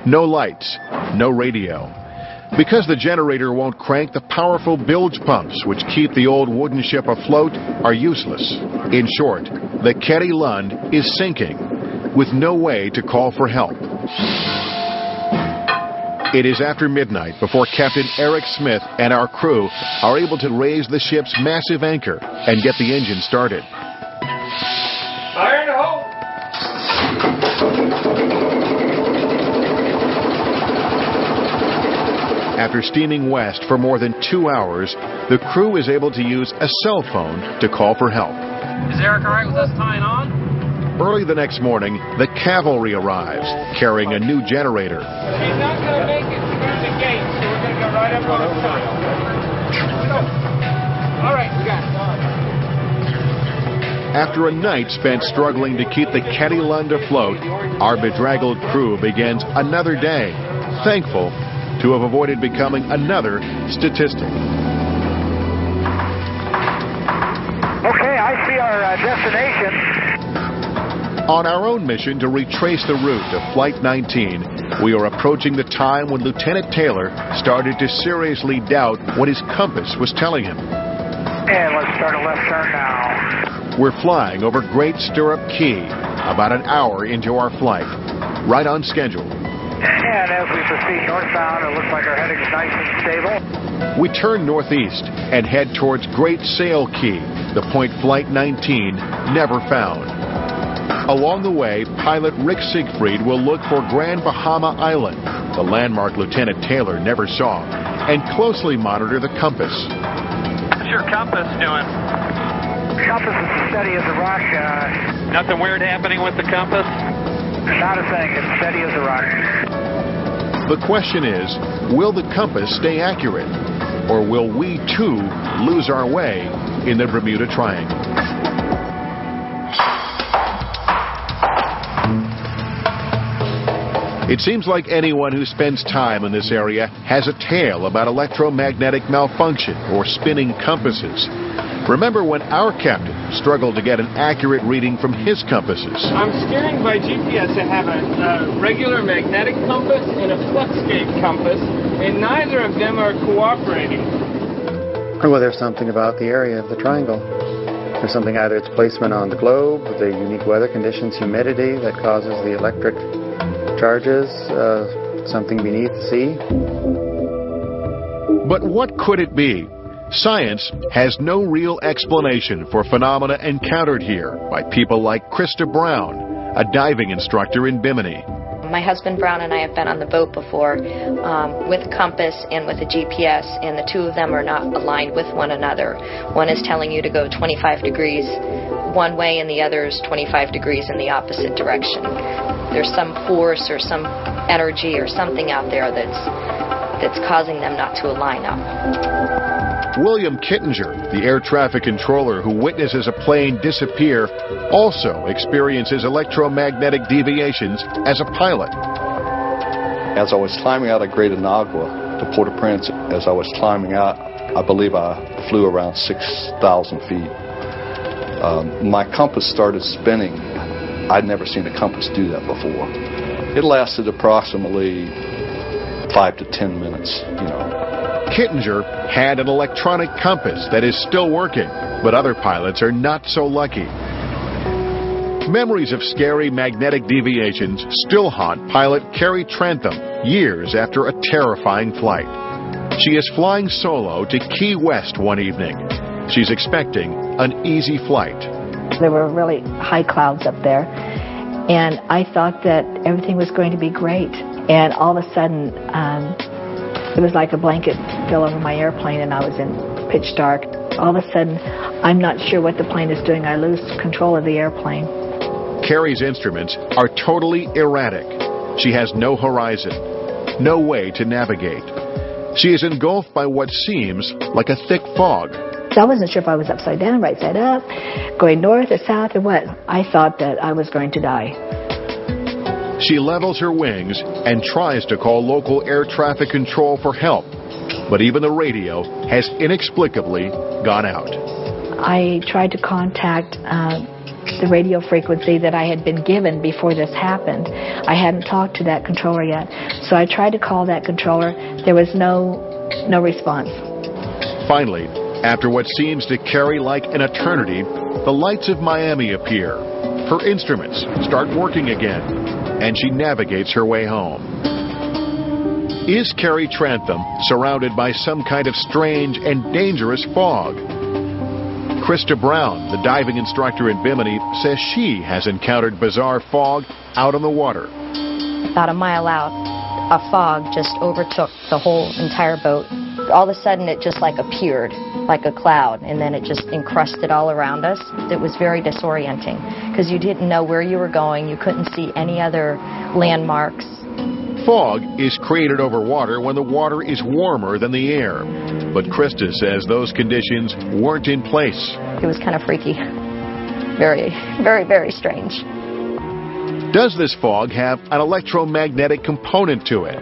No lights, no radio. Because the generator won't crank, the powerful bilge pumps which keep the old wooden ship afloat are useless. In short, the Ketty Lund is sinking, with no way to call for help. It is after midnight before Captain Eric Smith and our crew are able to raise the ship's massive anchor and get the engine started. Fire in the hole! After steaming west for more than 2 hours, the crew is able to use a cell phone to call for help. Is Eric all right with us tying on? Early the next morning, the cavalry arrives, carrying a new generator. He's not going to make it through the gate, so we're going to go right up on the side. All right, we got it. After a night spent struggling to keep the Ketty Lund afloat, our bedraggled crew begins another day, thankful to have avoided becoming another statistic. Okay, I see our destination. On our own mission to retrace the route of Flight 19, we are approaching the time when Lieutenant Taylor started to seriously doubt what his compass was telling him. And let's start a left turn now. We're flying over Great Stirrup Key, about an hour into our flight, right on schedule. And as we proceed northbound, it looks like our heading is nice and stable. We turn northeast and head towards Great Sail Key, the point Flight 19 never found. Along the way, pilot Rick Siegfried will look for Grand Bahama Island, the landmark Lieutenant Taylor never saw, and closely monitor the compass. What's your compass doing? Compass is as steady as a rock. Nothing weird happening with the compass? Not a thing. It's steady as a rock. The question is, will the compass stay accurate? Or will we, too, lose our way in the Bermuda Triangle? It seems like anyone who spends time in this area has a tale about electromagnetic malfunction or spinning compasses. Remember when our captain struggled to get an accurate reading from his compasses? I'm steering by GPS. I have a regular magnetic compass and a fluxgate compass, and neither of them are cooperating. Well, there's something about the area of the triangle. There's something, either its placement on the globe, the unique weather conditions, humidity that causes the electric charges, something beneath the sea. But what could it be? Science has no real explanation for phenomena encountered here by people like Krista Brown, a diving instructor in Bimini. My husband Brown and I have been on the boat before with a compass and with a GPS, and the two of them are not aligned with one another. One is telling you to go 25 degrees one way and the other is 25 degrees in the opposite direction. There's some force or some energy or something out there that's causing them not to align up. William Kittinger, the air traffic controller who witnesses a plane disappear, also experiences electromagnetic deviations as a pilot. As I was climbing out of Great Inagua to Port-au-Prince, as I was climbing out, I believe I flew around 6,000 feet. My compass started spinning. I'd never seen a compass do that before. It lasted approximately 5 to 10 minutes, Kittinger had an electronic compass that is still working, but other pilots are not so lucky. Memories of scary magnetic deviations still haunt pilot Carrie Trantham years after a terrifying flight. She is flying solo to Key West one evening. She's expecting an easy flight. There were really high clouds up there, and I thought that everything was going to be great. And all of a sudden, it was like a blanket fell over my airplane, and I was in pitch dark. All of a sudden, I'm not sure what the plane is doing. I lose control of the airplane. Carrie's instruments are totally erratic. She has no horizon, no way to navigate. She is engulfed by what seems like a thick fog. I wasn't sure if I was upside down, right side up, going north or south or what. I thought that I was going to die. She levels her wings and tries to call local air traffic control for help, but even the radio has inexplicably gone out. I tried to contact the radio frequency that I had been given before this happened. I hadn't talked to that controller yet, so I tried to call that controller. There was no response. Finally, after what seems to Carrie like an eternity, the lights of Miami appear. Her instruments start working again, and she navigates her way home. Is Carrie Trantham surrounded by some kind of strange and dangerous fog? Krista Brown, the diving instructor in Bimini, says she has encountered bizarre fog out on the water. About a mile out, a fog just overtook the whole entire boat. All of a sudden it just like appeared like a cloud, and then it just encrusted all around us. It was very disorienting because you didn't know where you were going. You couldn't see any other landmarks. Fog is created over water when the water is warmer than the air. But Krista says those conditions weren't in place. It was kind of freaky. Very, very, very strange. Does this fog have an electromagnetic component to it?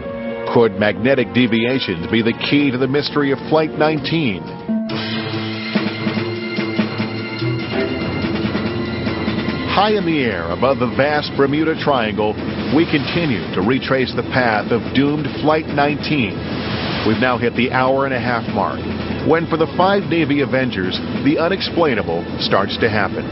Could magnetic deviations be the key to the mystery of Flight 19? High in the air above the vast Bermuda Triangle, we continue to retrace the path of doomed Flight 19. We've now hit the hour-and-a-half mark, when for the 5 Navy Avengers, the unexplainable starts to happen.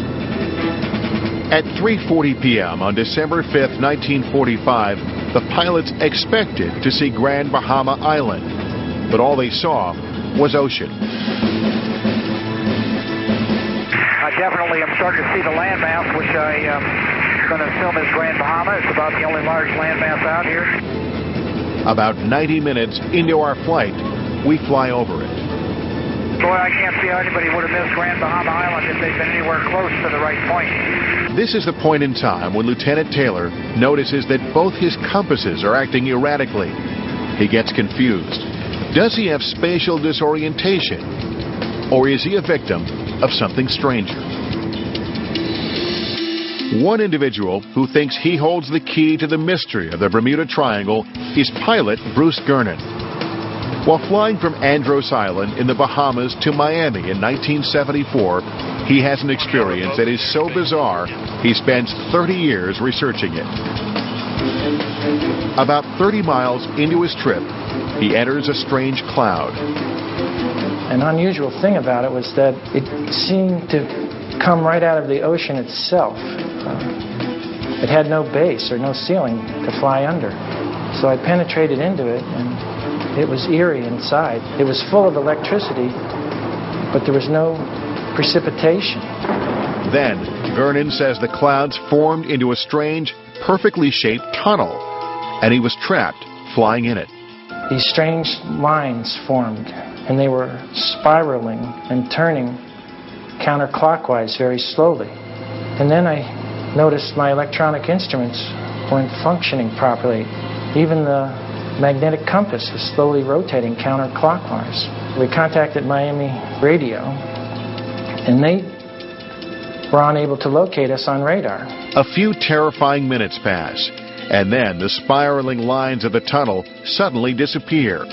At 3:40 p.m. on December 5th, 1945, the pilots expected to see Grand Bahama Island, but all they saw was ocean. I definitely am starting to see the landmass, which I am going to assume is Grand Bahama. It's about the only large landmass out here. About 90 minutes into our flight, we fly over it. Boy, I can't see how anybody would have missed Grand Bahama Island if they'd been anywhere close to the right point. This is the point in time when Lieutenant Taylor notices that both his compasses are acting erratically. He gets confused. Does he have spatial disorientation? Or is he a victim of something stranger? One individual who thinks he holds the key to the mystery of the Bermuda Triangle is pilot Bruce Gernon. While flying from Andros Island in the Bahamas to Miami in 1974, he has an experience that is so bizarre, he spends 30 years researching it. About 30 miles into his trip, he enters a strange cloud. An unusual thing about it was that it seemed to come right out of the ocean itself. It had no base or no ceiling to fly under. So I penetrated into it, and it was eerie inside. It was full of electricity, but there was no precipitation. Then, Vernon says the clouds formed into a strange, perfectly shaped tunnel, and he was trapped flying in it. These strange lines formed, and they were spiraling and turning counterclockwise very slowly. And then I noticed my electronic instruments weren't functioning properly. Even the magnetic compass was slowly rotating counterclockwise. We contacted Miami Radio, and they were unable to locate us on radar. A few terrifying minutes pass, and then the spiraling lines of the tunnel suddenly disappear.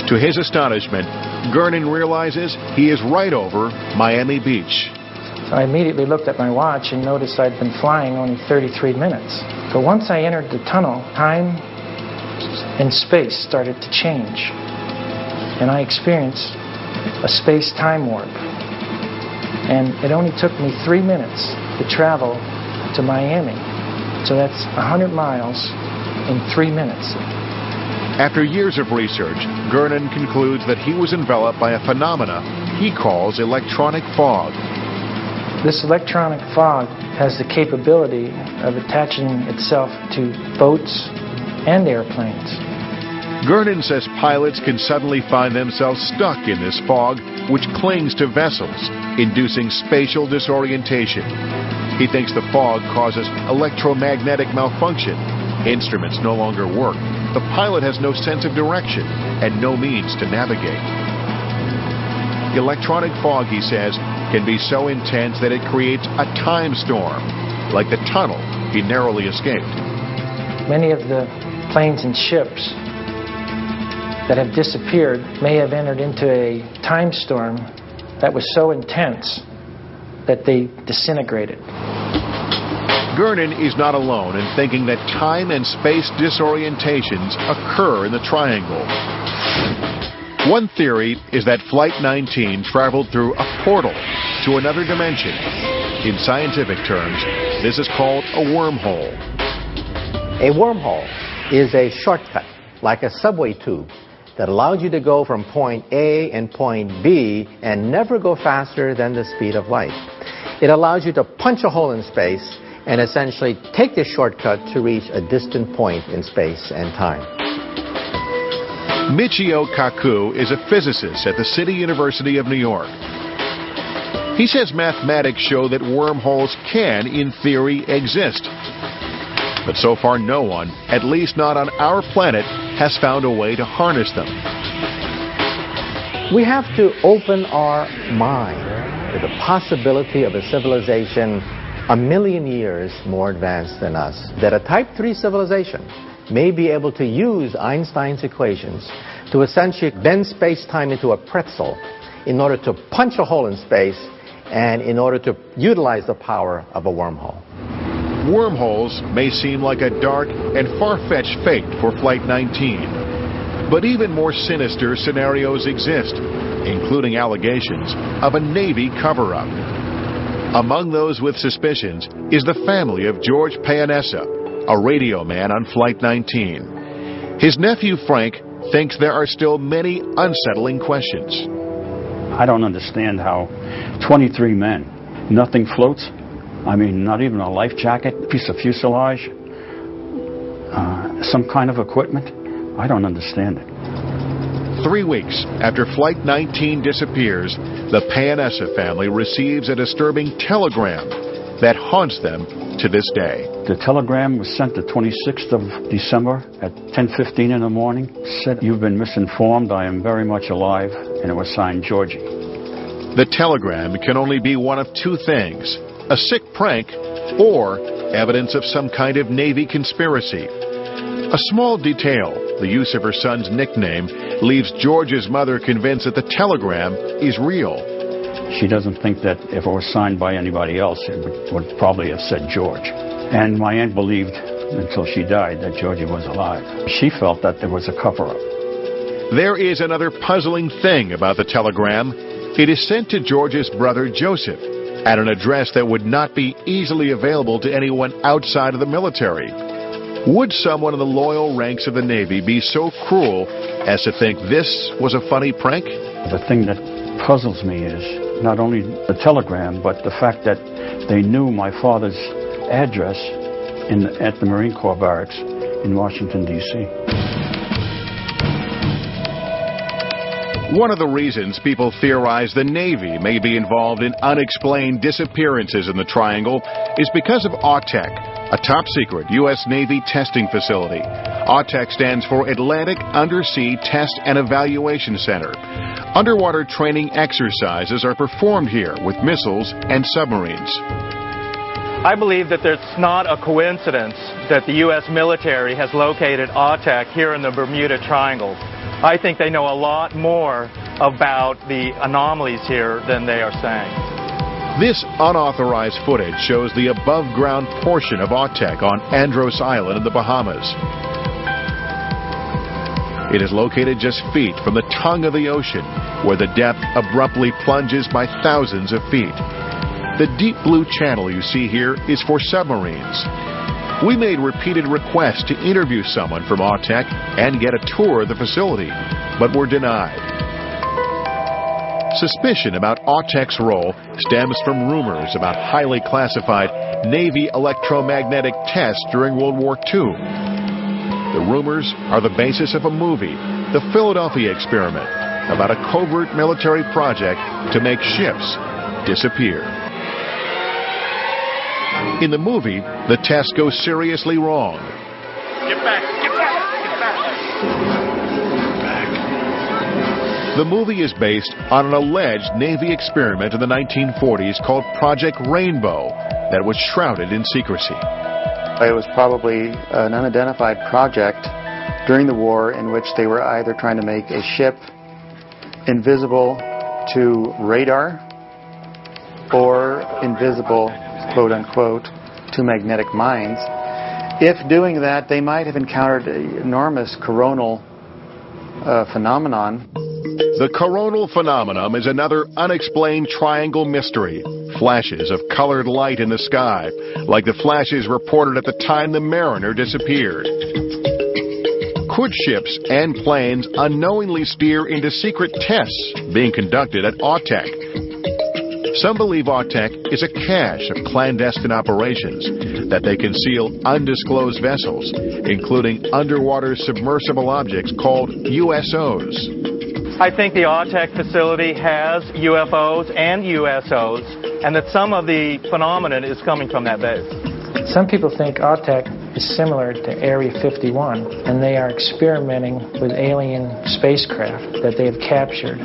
To his astonishment, Gernon realizes he is right over Miami Beach. So I immediately looked at my watch and noticed I'd been flying only 33 minutes. But once I entered the tunnel, time and space started to change. And I experienced a space-time warp. And it only took me 3 minutes to travel to Miami. So that's 100 miles in 3 minutes. After years of research, Gernon concludes that he was enveloped by a phenomena he calls electronic fog. This electronic fog has the capability of attaching itself to boats and airplanes. Gernon says pilots can suddenly find themselves stuck in this fog, which clings to vessels, inducing spatial disorientation. He thinks the fog causes electromagnetic malfunction. Instruments no longer work. The pilot has no sense of direction and no means to navigate. Electronic fog, he says, can be so intense that it creates a time storm, like the tunnel he narrowly escaped. Many of the planes and ships that have disappeared may have entered into a time storm that was so intense that they disintegrated. Gernon is not alone in thinking that time and space disorientations occur in the triangle. One theory is that Flight 19 traveled through a portal to another dimension. In scientific terms, this is called a wormhole. A wormhole is a shortcut, like a subway tube, that allows you to go from point A and point B and never go faster than the speed of light. It allows you to punch a hole in space and essentially take the shortcut to reach a distant point in space and time. Michio Kaku is a physicist at the City University of New York. He says mathematics show that wormholes can, in theory, exist. But so far no one, at least not on our planet, has found a way to harness them. We have to open our mind to the possibility of a civilization 1 million years more advanced than us, that a Type 3 civilization may be able to use Einstein's equations to essentially bend space-time into a pretzel in order to punch a hole in space and in order to utilize the power of a wormhole. Wormholes may seem like a dark and far-fetched fate for Flight 19. But even more sinister scenarios exist, including allegations of a Navy cover-up. Among those with suspicions is the family of George Payanessa, a radio man on Flight 19. His nephew Frank thinks there are still many unsettling questions. I don't understand how 23 men, nothing floats. I mean, not even a life jacket, piece of fuselage, some kind of equipment. I don't understand it. 3 weeks after Flight 19 disappears, the Payanessa family receives a disturbing telegram that haunts them to this day. The telegram was sent the 26th of December at 10:15 in the morning. Said, "You've been misinformed. I am very much alive," and it was signed Georgie. The telegram can only be one of two things: a sick prank or evidence of some kind of Navy conspiracy. A small detail, the use of her son's nickname, leaves George's mother convinced that the telegram is real. She doesn't think that if it was signed by anybody else, it would probably have said George. And my aunt believed, until she died, that Georgie was alive. She felt that there was a cover-up. There is another puzzling thing about the telegram. It is sent to George's brother Joseph at an address that would not be easily available to anyone outside of the military. Would someone in the loyal ranks of the Navy be so cruel as to think this was a funny prank? The thing that puzzles me is not only the telegram, but the fact that they knew my father's address at the Marine Corps barracks in Washington, D.C. One of the reasons people theorize the Navy may be involved in unexplained disappearances in the Triangle is because of AUTEC, a top-secret U.S. Navy testing facility. AUTEC stands for Atlantic Undersea Test and Evaluation Center. Underwater training exercises are performed here with missiles and submarines. I believe that it's not a coincidence that the U.S. military has located AUTEC here in the Bermuda Triangle. I think they know a lot more about the anomalies here than they are saying. This unauthorized footage shows the above-ground portion of AUTEC on Andros Island in the Bahamas. It is located just feet from the tongue of the ocean, where the depth abruptly plunges by thousands of feet. The deep blue channel you see here is for submarines. We made repeated requests to interview someone from AUTEC and get a tour of the facility, but were denied. Suspicion about AUTEC's role stems from rumors about highly classified Navy electromagnetic tests during World War II. the rumors are the basis of a movie, The Philadelphia Experiment, about a covert military project to make ships disappear. In the movie, the test goes seriously wrong. Get back! Get back! Get back! The movie is based on an alleged Navy experiment in the 1940s called Project Rainbow that was shrouded in secrecy. It was probably an unidentified project during the war in which they were either trying to make a ship invisible to radar or invisible, quote unquote, to magnetic mines. If doing that, they might have encountered an enormous coronal phenomenon. The coronal phenomenon is another unexplained triangle mystery. Flashes of colored light in the sky, like the flashes reported at the time the Mariner disappeared. Could ships and planes unknowingly steer into secret tests being conducted at AUTEC? Some believe AUTEC is a cache of clandestine operations that they conceal undisclosed vessels, including underwater submersible objects called USOs. I think the AUTEC facility has UFOs and USOs, and that some of the phenomenon is coming from that base. Some people think AUTEC is similar to Area 51, and they are experimenting with alien spacecraft that they have captured.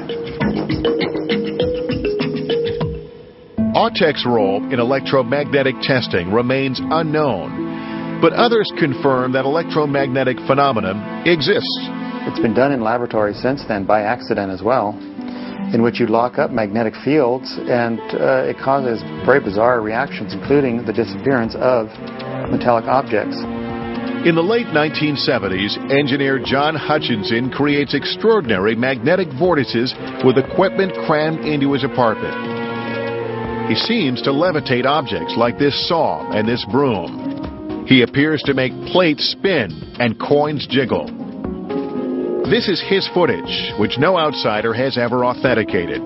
AUTEC's role in electromagnetic testing remains unknown, but others confirm that electromagnetic phenomenon exists. It's been done in laboratories since then by accident as well, in which you lock up magnetic fields and it causes very bizarre reactions, including the disappearance of metallic objects. In the late 1970s, engineer John Hutchinson creates extraordinary magnetic vortices with equipment crammed into his apartment. He seems to levitate objects like this saw and this broom. He appears to make plates spin and coins jiggle. This is his footage, which no outsider has ever authenticated.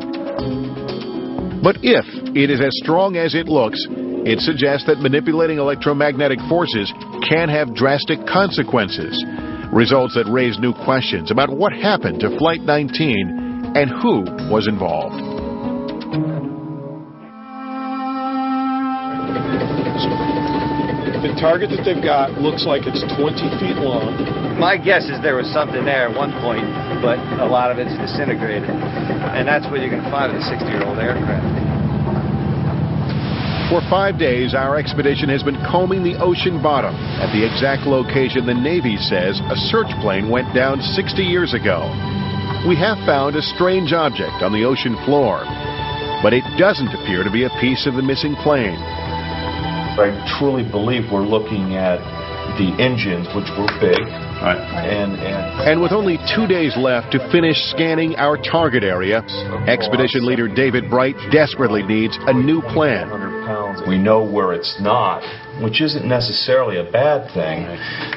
But if it is as strong as it looks, it suggests that manipulating electromagnetic forces can have drastic consequences, results that raise new questions about what happened to Flight 19 and who was involved. The target that they've got looks like it's 20 feet long. My guess is there was something there at one point, but a lot of it's disintegrated. And that's what you're going to find with a 60-year-old aircraft. For 5 days, our expedition has been combing the ocean bottom at the exact location the Navy says a search plane went down 60 years ago. We have found a strange object on the ocean floor, but it doesn't appear to be a piece of the missing plane. I truly believe we're looking at the engines, which were big. Right. And with only 2 days left to finish scanning our target area, expedition leader David Bright desperately needs a new plan. We know where it's not, which isn't necessarily a bad thing.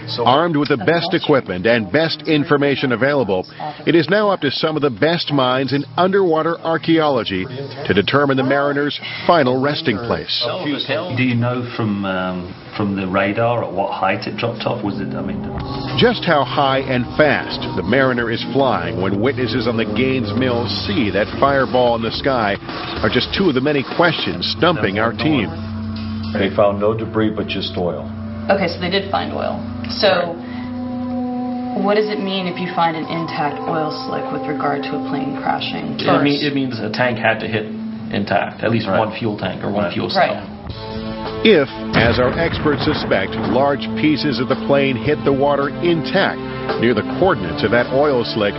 So, armed with the best equipment and best information available, it is now up to some of the best minds in underwater archaeology to determine the Mariner's final resting place. Do you know from the radar at what height it dropped off? Was it, Just how high and fast the Mariner is flying when witnesses on the Gaines Mill see that fireball in the sky are just two of the many questions stumping our team. They found no debris but just oil. Okay, so they did find oil. So what does it mean if you find an intact oil slick with regard to a plane crashing? It means a tank had to hit intact, at least one fuel tank or one fuel cell. If, as our experts suspect, large pieces of the plane hit the water intact near the coordinates of that oil slick,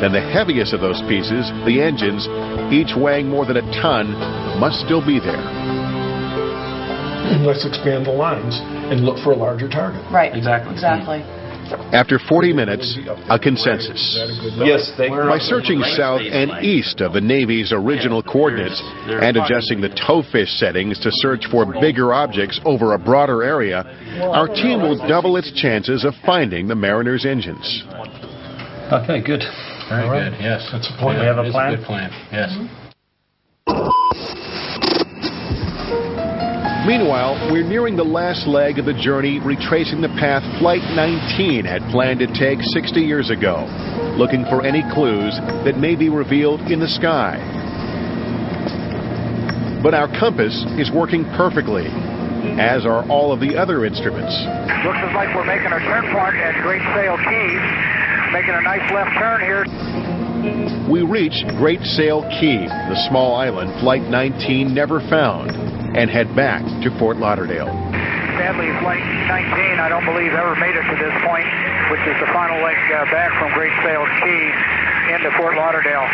then the heaviest of those pieces, the engines, each weighing more than a ton, must still be there. Let's expand the lines and look for a larger target. Right. Exactly. After 40 minutes, a consensus. Yes, by searching south and east of the Navy's original coordinates and adjusting the towfish settings to search for bigger objects over a broader area, our team will double its chances of finding the Mariner's engines. Okay, good. Very good. Yes, that's a plan. We have a plan. Good plan. Yes. Meanwhile, we're nearing the last leg of the journey, retracing the path Flight 19 had planned to take 60 years ago, looking for any clues that may be revealed in the sky. But our compass is working perfectly, as are all of the other instruments. Looks as like we're making our turn point at Great Sail Keys, making a nice left turn here. We reach Great Sail Key, the small island Flight 19 never found, and head back to Fort Lauderdale. Sadly, Flight 19, I don't believe, ever made it to this point, which is the final leg back from Great Sail Key into Fort Lauderdale.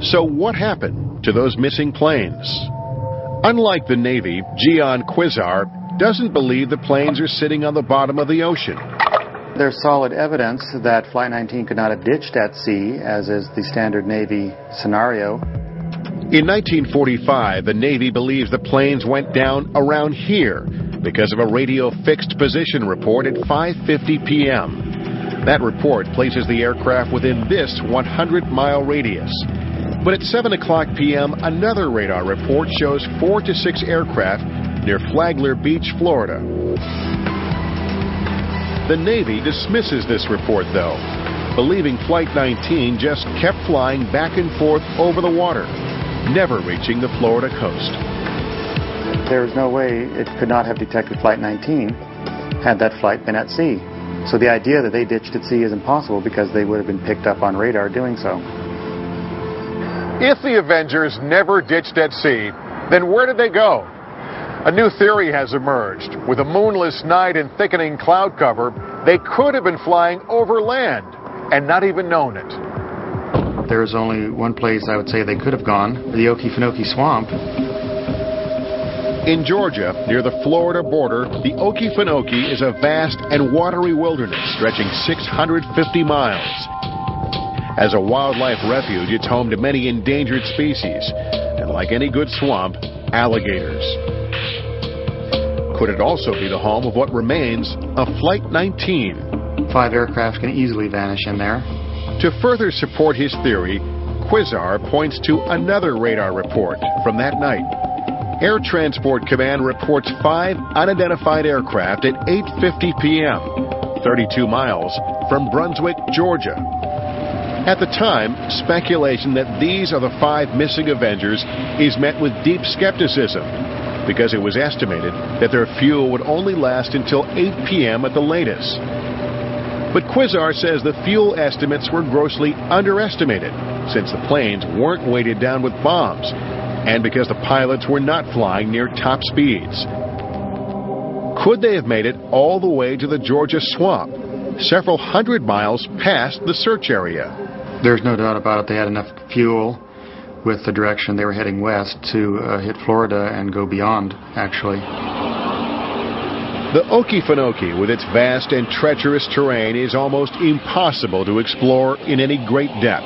So what happened to those missing planes? Unlike the Navy, Gian Quizar doesn't believe the planes are sitting on the bottom of the ocean. There's solid evidence that Flight 19 could not have ditched at sea, as is the standard Navy scenario. In 1945, the Navy believes the planes went down around here because of a radio fixed position report at 5:50 p.m. That report places the aircraft within this 100-mile radius. But at 7 o'clock p.m., another radar report shows 4 to 6 aircraft near Flagler Beach, Florida. The Navy dismisses this report, though, believing Flight 19 just kept flying back and forth over the water, never reaching the Florida coast. There is no way it could not have detected Flight 19 had that flight been at sea. So the idea that they ditched at sea is impossible because they would have been picked up on radar doing so. If the Avengers never ditched at sea, then where did they go? A new theory has emerged. With a moonless night and thickening cloud cover, they could have been flying over land and not even known it. There's only one place I would say they could have gone, the Okefenokee Swamp. In Georgia, near the Florida border, the Okefenokee is a vast and watery wilderness stretching 650 miles. As a wildlife refuge, it's home to many endangered species, and like any good swamp, alligators. Could it also be the home of what remains of Flight 19? 5 aircraft can easily vanish in there. To further support his theory, Quizar points to another radar report from that night. Air Transport Command reports 5 unidentified aircraft at 8:50 p.m., 32 miles from Brunswick, Georgia. At the time, speculation that these are the 5 missing Avengers is met with deep skepticism, because it was estimated that their fuel would only last until 8 p.m. at the latest. But Quizar says the fuel estimates were grossly underestimated, since the planes weren't weighted down with bombs, and because the pilots were not flying near top speeds. Could they have made it all the way to the Georgia swamp, several hundred miles past the search area? There's no doubt about it. They had enough fuel with the direction they were heading west to hit Florida and go beyond, actually. The Okefenokee, with its vast and treacherous terrain, is almost impossible to explore in any great depth.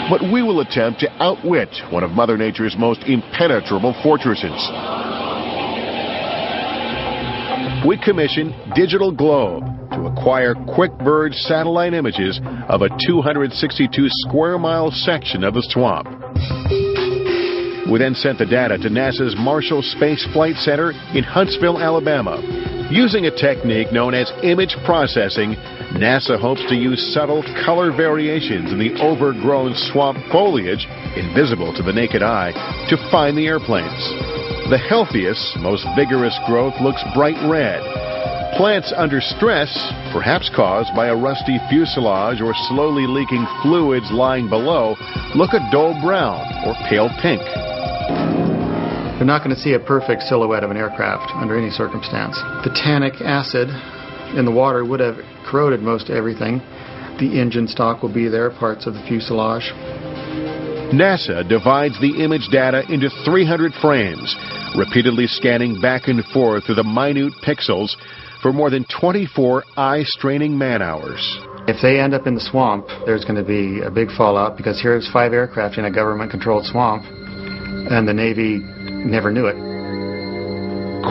But we will attempt to outwit one of Mother Nature's most impenetrable fortresses. We commissioned Digital Globe to acquire QuickBird satellite images of a 262 square mile section of the swamp. We then sent the data to NASA's Marshall Space Flight Center in Huntsville, Alabama. Using a technique known as image processing, NASA hopes to use subtle color variations in the overgrown swamp foliage, invisible to the naked eye, to find the airplanes. The healthiest, most vigorous growth looks bright red. Plants under stress, perhaps caused by a rusty fuselage or slowly leaking fluids lying below, look a dull brown or pale pink. They're not going to see a perfect silhouette of an aircraft under any circumstance. The tannic acid in the water would have corroded most everything. The engine stock will be there, parts of the fuselage. NASA divides the image data into 300 frames, repeatedly scanning back and forth through the minute pixels for more than 24 eye-straining man-hours. If they end up in the swamp, there's going to be a big fallout, because here's 5 aircraft in a government-controlled swamp, and the Navy never knew it.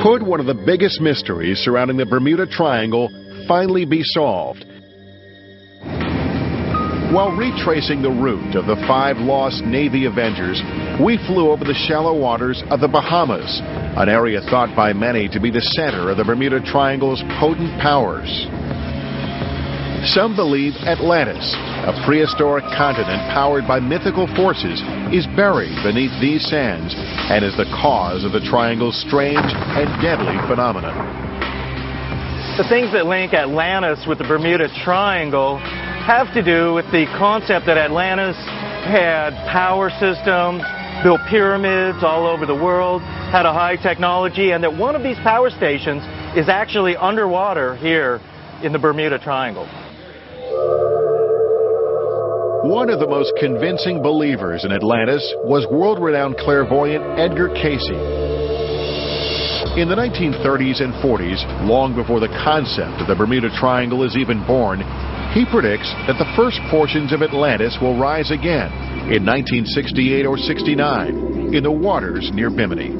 Could one of the biggest mysteries surrounding the Bermuda Triangle finally be solved? While retracing the route of the 5 lost Navy Avengers, we flew over the shallow waters of the Bahamas, an area thought by many to be the center of the Bermuda Triangle's potent powers. Some believe Atlantis, a prehistoric continent powered by mythical forces, is buried beneath these sands and is the cause of the Triangle's strange and deadly phenomenon. The things that link Atlantis with the Bermuda Triangle have to do with the concept that Atlantis had power systems, built pyramids all over the world, had a high technology, and that one of these power stations is actually underwater here in the Bermuda Triangle. One of the most convincing believers in Atlantis was world-renowned clairvoyant Edgar Cayce. In the 1930s and 40s, long before the concept of the Bermuda Triangle is even born, he predicts that the first portions of Atlantis will rise again in 1968 or 69 in the waters near Bimini.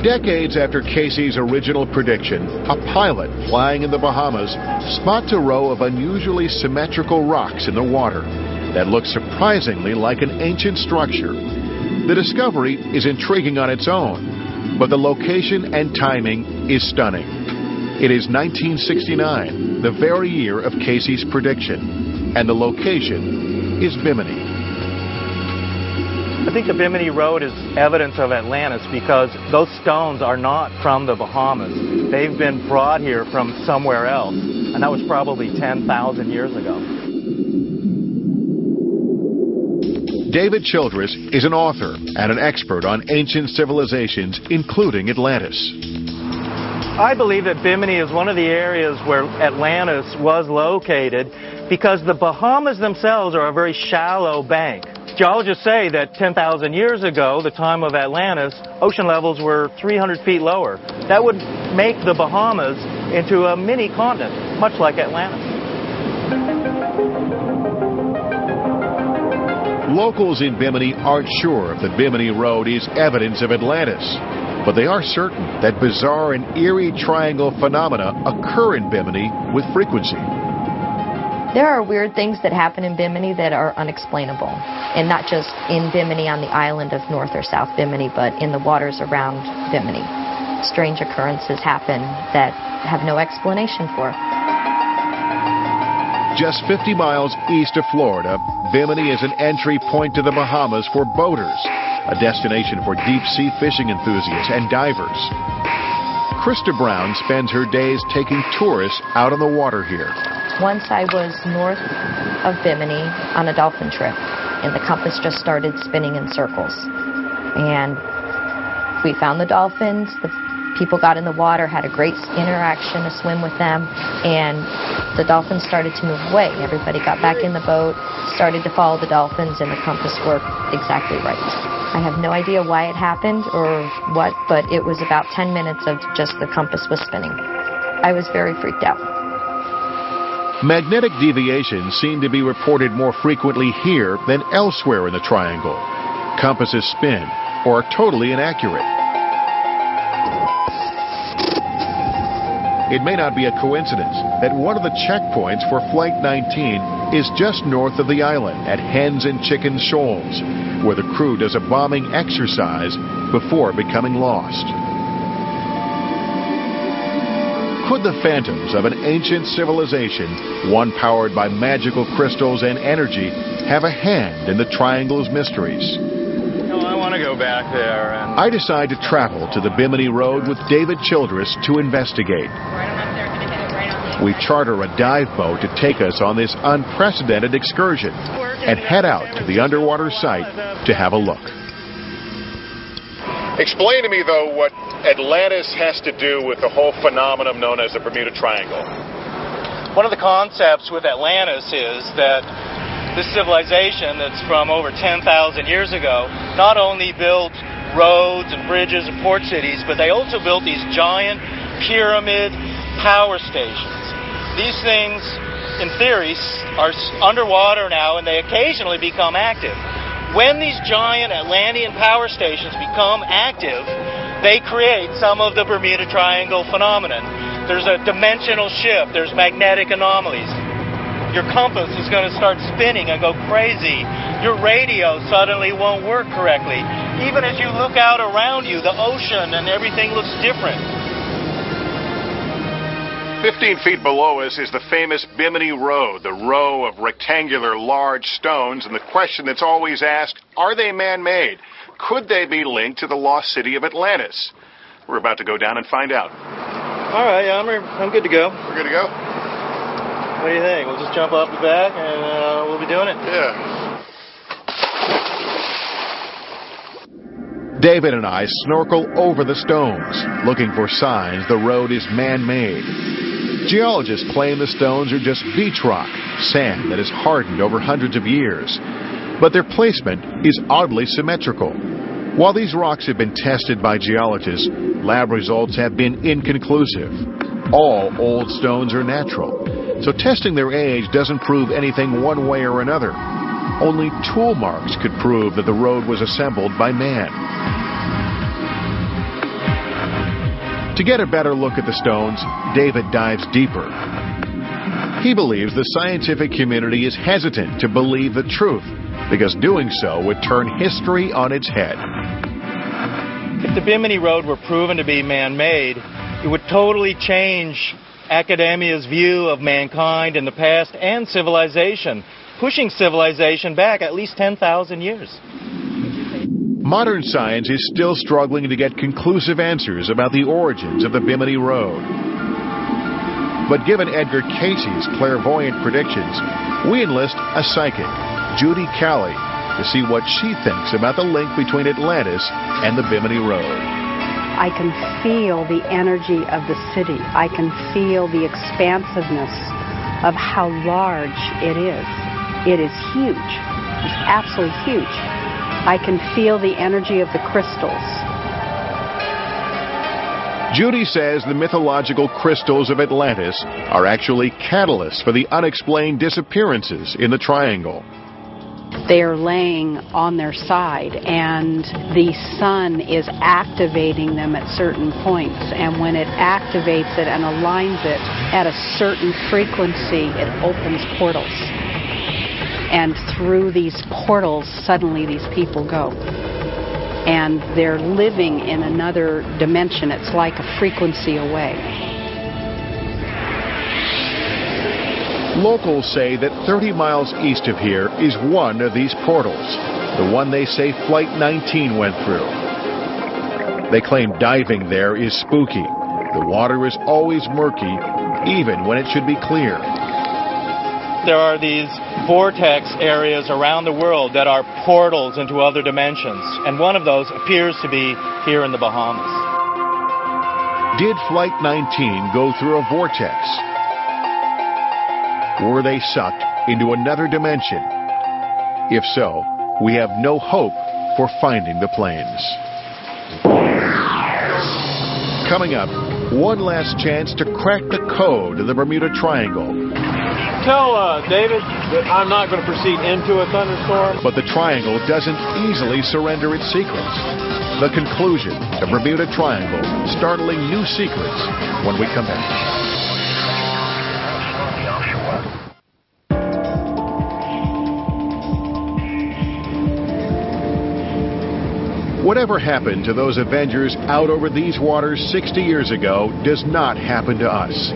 Decades after Cayce's original prediction, a pilot flying in the Bahamas spots a row of unusually symmetrical rocks in the water that look surprisingly like an ancient structure. The discovery is intriguing on its own, but the location and timing is stunning. It is 1969, the very year of Cayce's prediction, and the location is Bimini. I think the Bimini Road is evidence of Atlantis because those stones are not from the Bahamas. They've been brought here from somewhere else, and that was probably 10,000 years ago. David Childress is an author and an expert on ancient civilizations, including Atlantis. I believe that Bimini is one of the areas where Atlantis was located because the Bahamas themselves are a very shallow bank. Geologists say that 10,000 years ago, the time of Atlantis, ocean levels were 300 feet lower. That would make the Bahamas into a mini continent, much like Atlantis. Locals in Bimini aren't sure if the Bimini Road is evidence of Atlantis, but they are certain that bizarre and eerie triangle phenomena occur in Bimini with frequency. There are weird things that happen in Bimini that are unexplainable, and not just in Bimini on the island of North or South Bimini, but in the waters around Bimini. Strange occurrences happen that have no explanation for. Just 50 miles east of Florida, Bimini is an entry point to the Bahamas for boaters, a destination for deep-sea fishing enthusiasts and divers. Krista Brown spends her days taking tourists out on the water here. Once I was north of Bimini on a dolphin trip, and the compass just started spinning in circles. And we found the dolphins, the people got in the water, had a great interaction, a swim with them, and the dolphins started to move away. Everybody got back in the boat, started to follow the dolphins, and the compass worked exactly right. I have no idea why it happened or what, but it was about 10 minutes of just the compass was spinning. I was very freaked out. Magnetic deviations seem to be reported more frequently here than elsewhere in the triangle. Compasses spin or are totally inaccurate. It may not be a coincidence that one of the checkpoints for Flight 19 is just north of the island at Hens and Chickens Shoals, where the crew does a bombing exercise before becoming lost. Could the phantoms of an ancient civilization, one powered by magical crystals and energy, have a hand in the Triangle's mysteries? No, I want to go back there. I decide to travel to the Bimini Road with David Childress to investigate. We charter a dive boat to take us on this unprecedented excursion and head out to the underwater site to have a look. Explain to me, though, what Atlantis has to do with the whole phenomenon known as the Bermuda Triangle. One of the concepts with Atlantis is that this civilization that's from over 10,000 years ago not only built roads and bridges and port cities, but they also built these giant pyramid power stations. These things, in theory, are underwater now, and they occasionally become active. When these giant Atlantean power stations become active, they create some of the Bermuda Triangle phenomenon. There's a dimensional shift, there's magnetic anomalies. your compass is going to start spinning and go crazy. Your radio suddenly won't work correctly. Even as you look out around you, the ocean and everything looks different. 15 feet below us is the famous Bimini Road, the row of rectangular large stones, and the question that's always asked, are they man-made? Could they be linked to the lost city of Atlantis? We're about to go down and find out. All right, I'm good to go. We're good to go? What do you think? We'll just jump off the back and we'll be doing it? Yeah. David and I snorkel over the stones, looking for signs the road is man-made. Geologists claim the stones are just beach rock, sand that has hardened over hundreds of years. But their placement is oddly symmetrical. While these rocks have been tested by geologists, lab results have been inconclusive. All old stones are natural, so testing their age doesn't prove anything one way or another. Only tool marks could prove that the road was assembled by man. To get a better look at the stones, David dives deeper. He believes the scientific community is hesitant to believe the truth, because doing so would turn history on its head. If the Bimini Road were proven to be man-made, it would totally change academia's view of mankind in the past and civilization, pushing civilization back at least 10,000 years. Modern science is still struggling to get conclusive answers about the origins of the Bimini Road. But given Edgar Casey's clairvoyant predictions, we enlist a psychic, Judy Calley, to see what she thinks about the link between Atlantis and the Bimini Road. I can feel the energy of the city. I can feel the expansiveness of how large it is. It is huge. It's absolutely huge. I can feel the energy of the crystals. Judy says the mythological crystals of Atlantis are actually catalysts for the unexplained disappearances in the triangle. They are laying on their side, and the sun is activating them at certain points. And when it activates it and aligns it at a certain frequency, it opens portals. And through these portals, suddenly these people go. And they're living in another dimension. It's like a frequency away. Locals say that 30 miles east of here is one of these portals, the one they say Flight 19 went through. They claim diving there is spooky. The water is always murky, even when it should be clear. There are these vortex areas around the world that are portals into other dimensions, and one of those appears to be here in the Bahamas. Did Flight 19 go through a vortex? Were they sucked into another dimension? If so, we have no hope for finding the planes. Coming up, one last chance to crack the code of the Bermuda Triangle. Tell David that I'm not going to proceed into a thunderstorm. But the triangle doesn't easily surrender its secrets. The conclusion, the Bermuda Triangle, startling new secrets when we come back. Whatever happened to those Avengers out over these waters 60 years ago does not happen to us.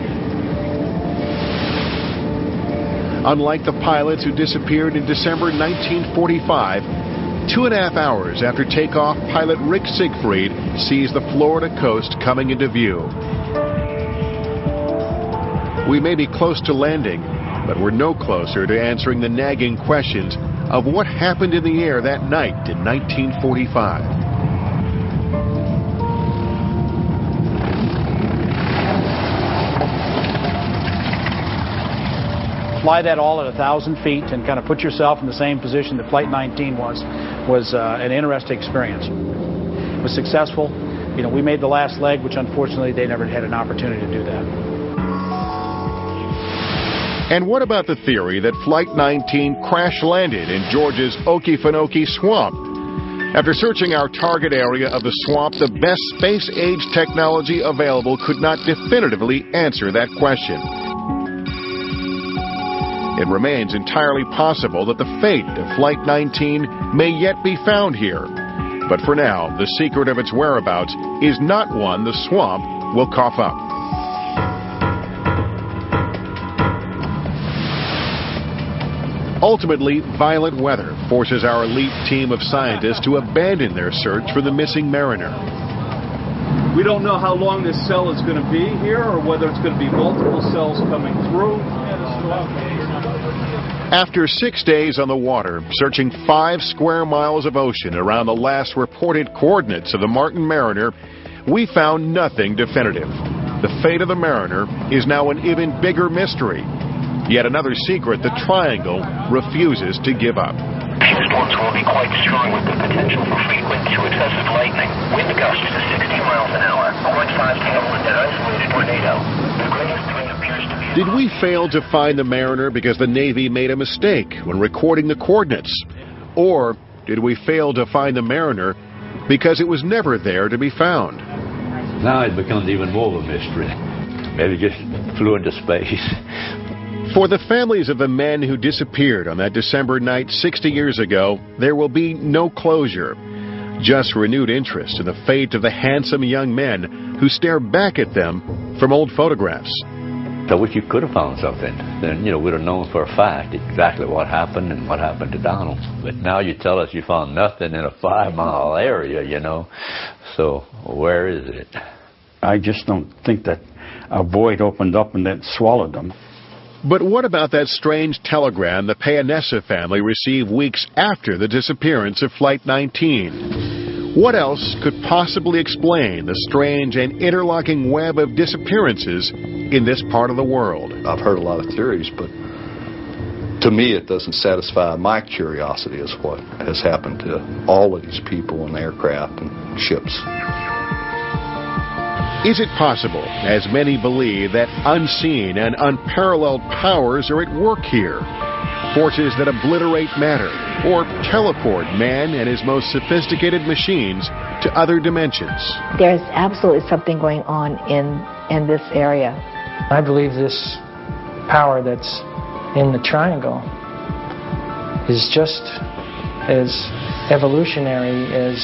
Unlike the pilots who disappeared in December 1945, 2.5 hours after takeoff, pilot Rick Siegfried sees the Florida coast coming into view. We may be close to landing, but we're no closer to answering the nagging questions of what happened in the air that night in 1945. Fly that all at 1,000 feet and kind of put yourself in the same position that Flight 19 was an interesting experience. It was successful. You know, we made the last leg, which unfortunately they never had an opportunity to do that. And what about the theory that Flight 19 crash-landed in Georgia's Okefenokee Swamp? After searching our target area of the swamp, the best space-age technology available could not definitively answer that question. It remains entirely possible that the fate of Flight 19 may yet be found here. But for now, the secret of its whereabouts is not one the swamp will cough up. Ultimately, violent weather forces our elite team of scientists to abandon their search for the missing mariner. We don't know how long this cell is going to be here or whether it's going to be multiple cells coming through. After 6 days on the water, searching 5 square miles of ocean around the last reported coordinates of the Martin Mariner, we found nothing definitive. The fate of the Mariner is now an even bigger mystery. Yet another secret the Triangle refuses to give up. Storms will be quite strong with the potential for frequent to excessive lightning. Wind gusts to 60 miles an hour. A 1.5 scale and an isolated tornado. The greatest threat appears to be... Did we fail to find the Mariner because the Navy made a mistake when recording the coordinates? Or did we fail to find the Mariner because it was never there to be found? Now it becomes even more of a mystery. Maybe just flew into space. For the families of the men who disappeared on that December night 60 years ago, there will be no closure. Just renewed interest in the fate of the handsome young men who stare back at them from old photographs. I wish you could have found something. Then, we'd have known for a fact exactly what happened and what happened to Donald. But now you tell us you found nothing in a 5-mile area, So where is it? I just don't think that a void opened up and then swallowed them. But what about that strange telegram the Payanessa family received weeks after the disappearance of Flight 19? What else could possibly explain the strange and interlocking web of disappearances in this part of the world? I've heard a lot of theories, but to me it doesn't satisfy my curiosity as what has happened to all of these people and aircraft and ships. Is it possible, as many believe, that unseen and unparalleled powers are at work here? Forces that obliterate matter or teleport man and his most sophisticated machines to other dimensions. There's absolutely something going on in this area. I believe this power that's in the triangle is just as evolutionary as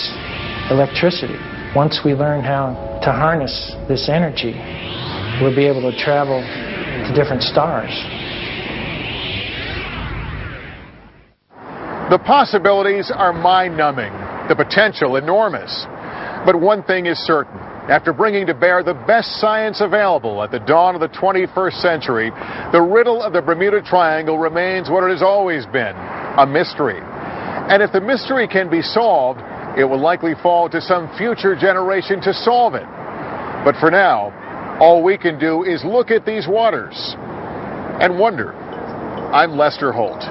electricity. Once we learn how to harness this energy, we'll be able to travel to different stars. The possibilities are mind-numbing, the potential enormous. But one thing is certain. After bringing to bear the best science available at the dawn of the 21st century, the riddle of the Bermuda Triangle remains what it has always been, a mystery. And if the mystery can be solved, it will likely fall to some future generation to solve it. But for now, all we can do is look at these waters and wonder. I'm Lester Holt.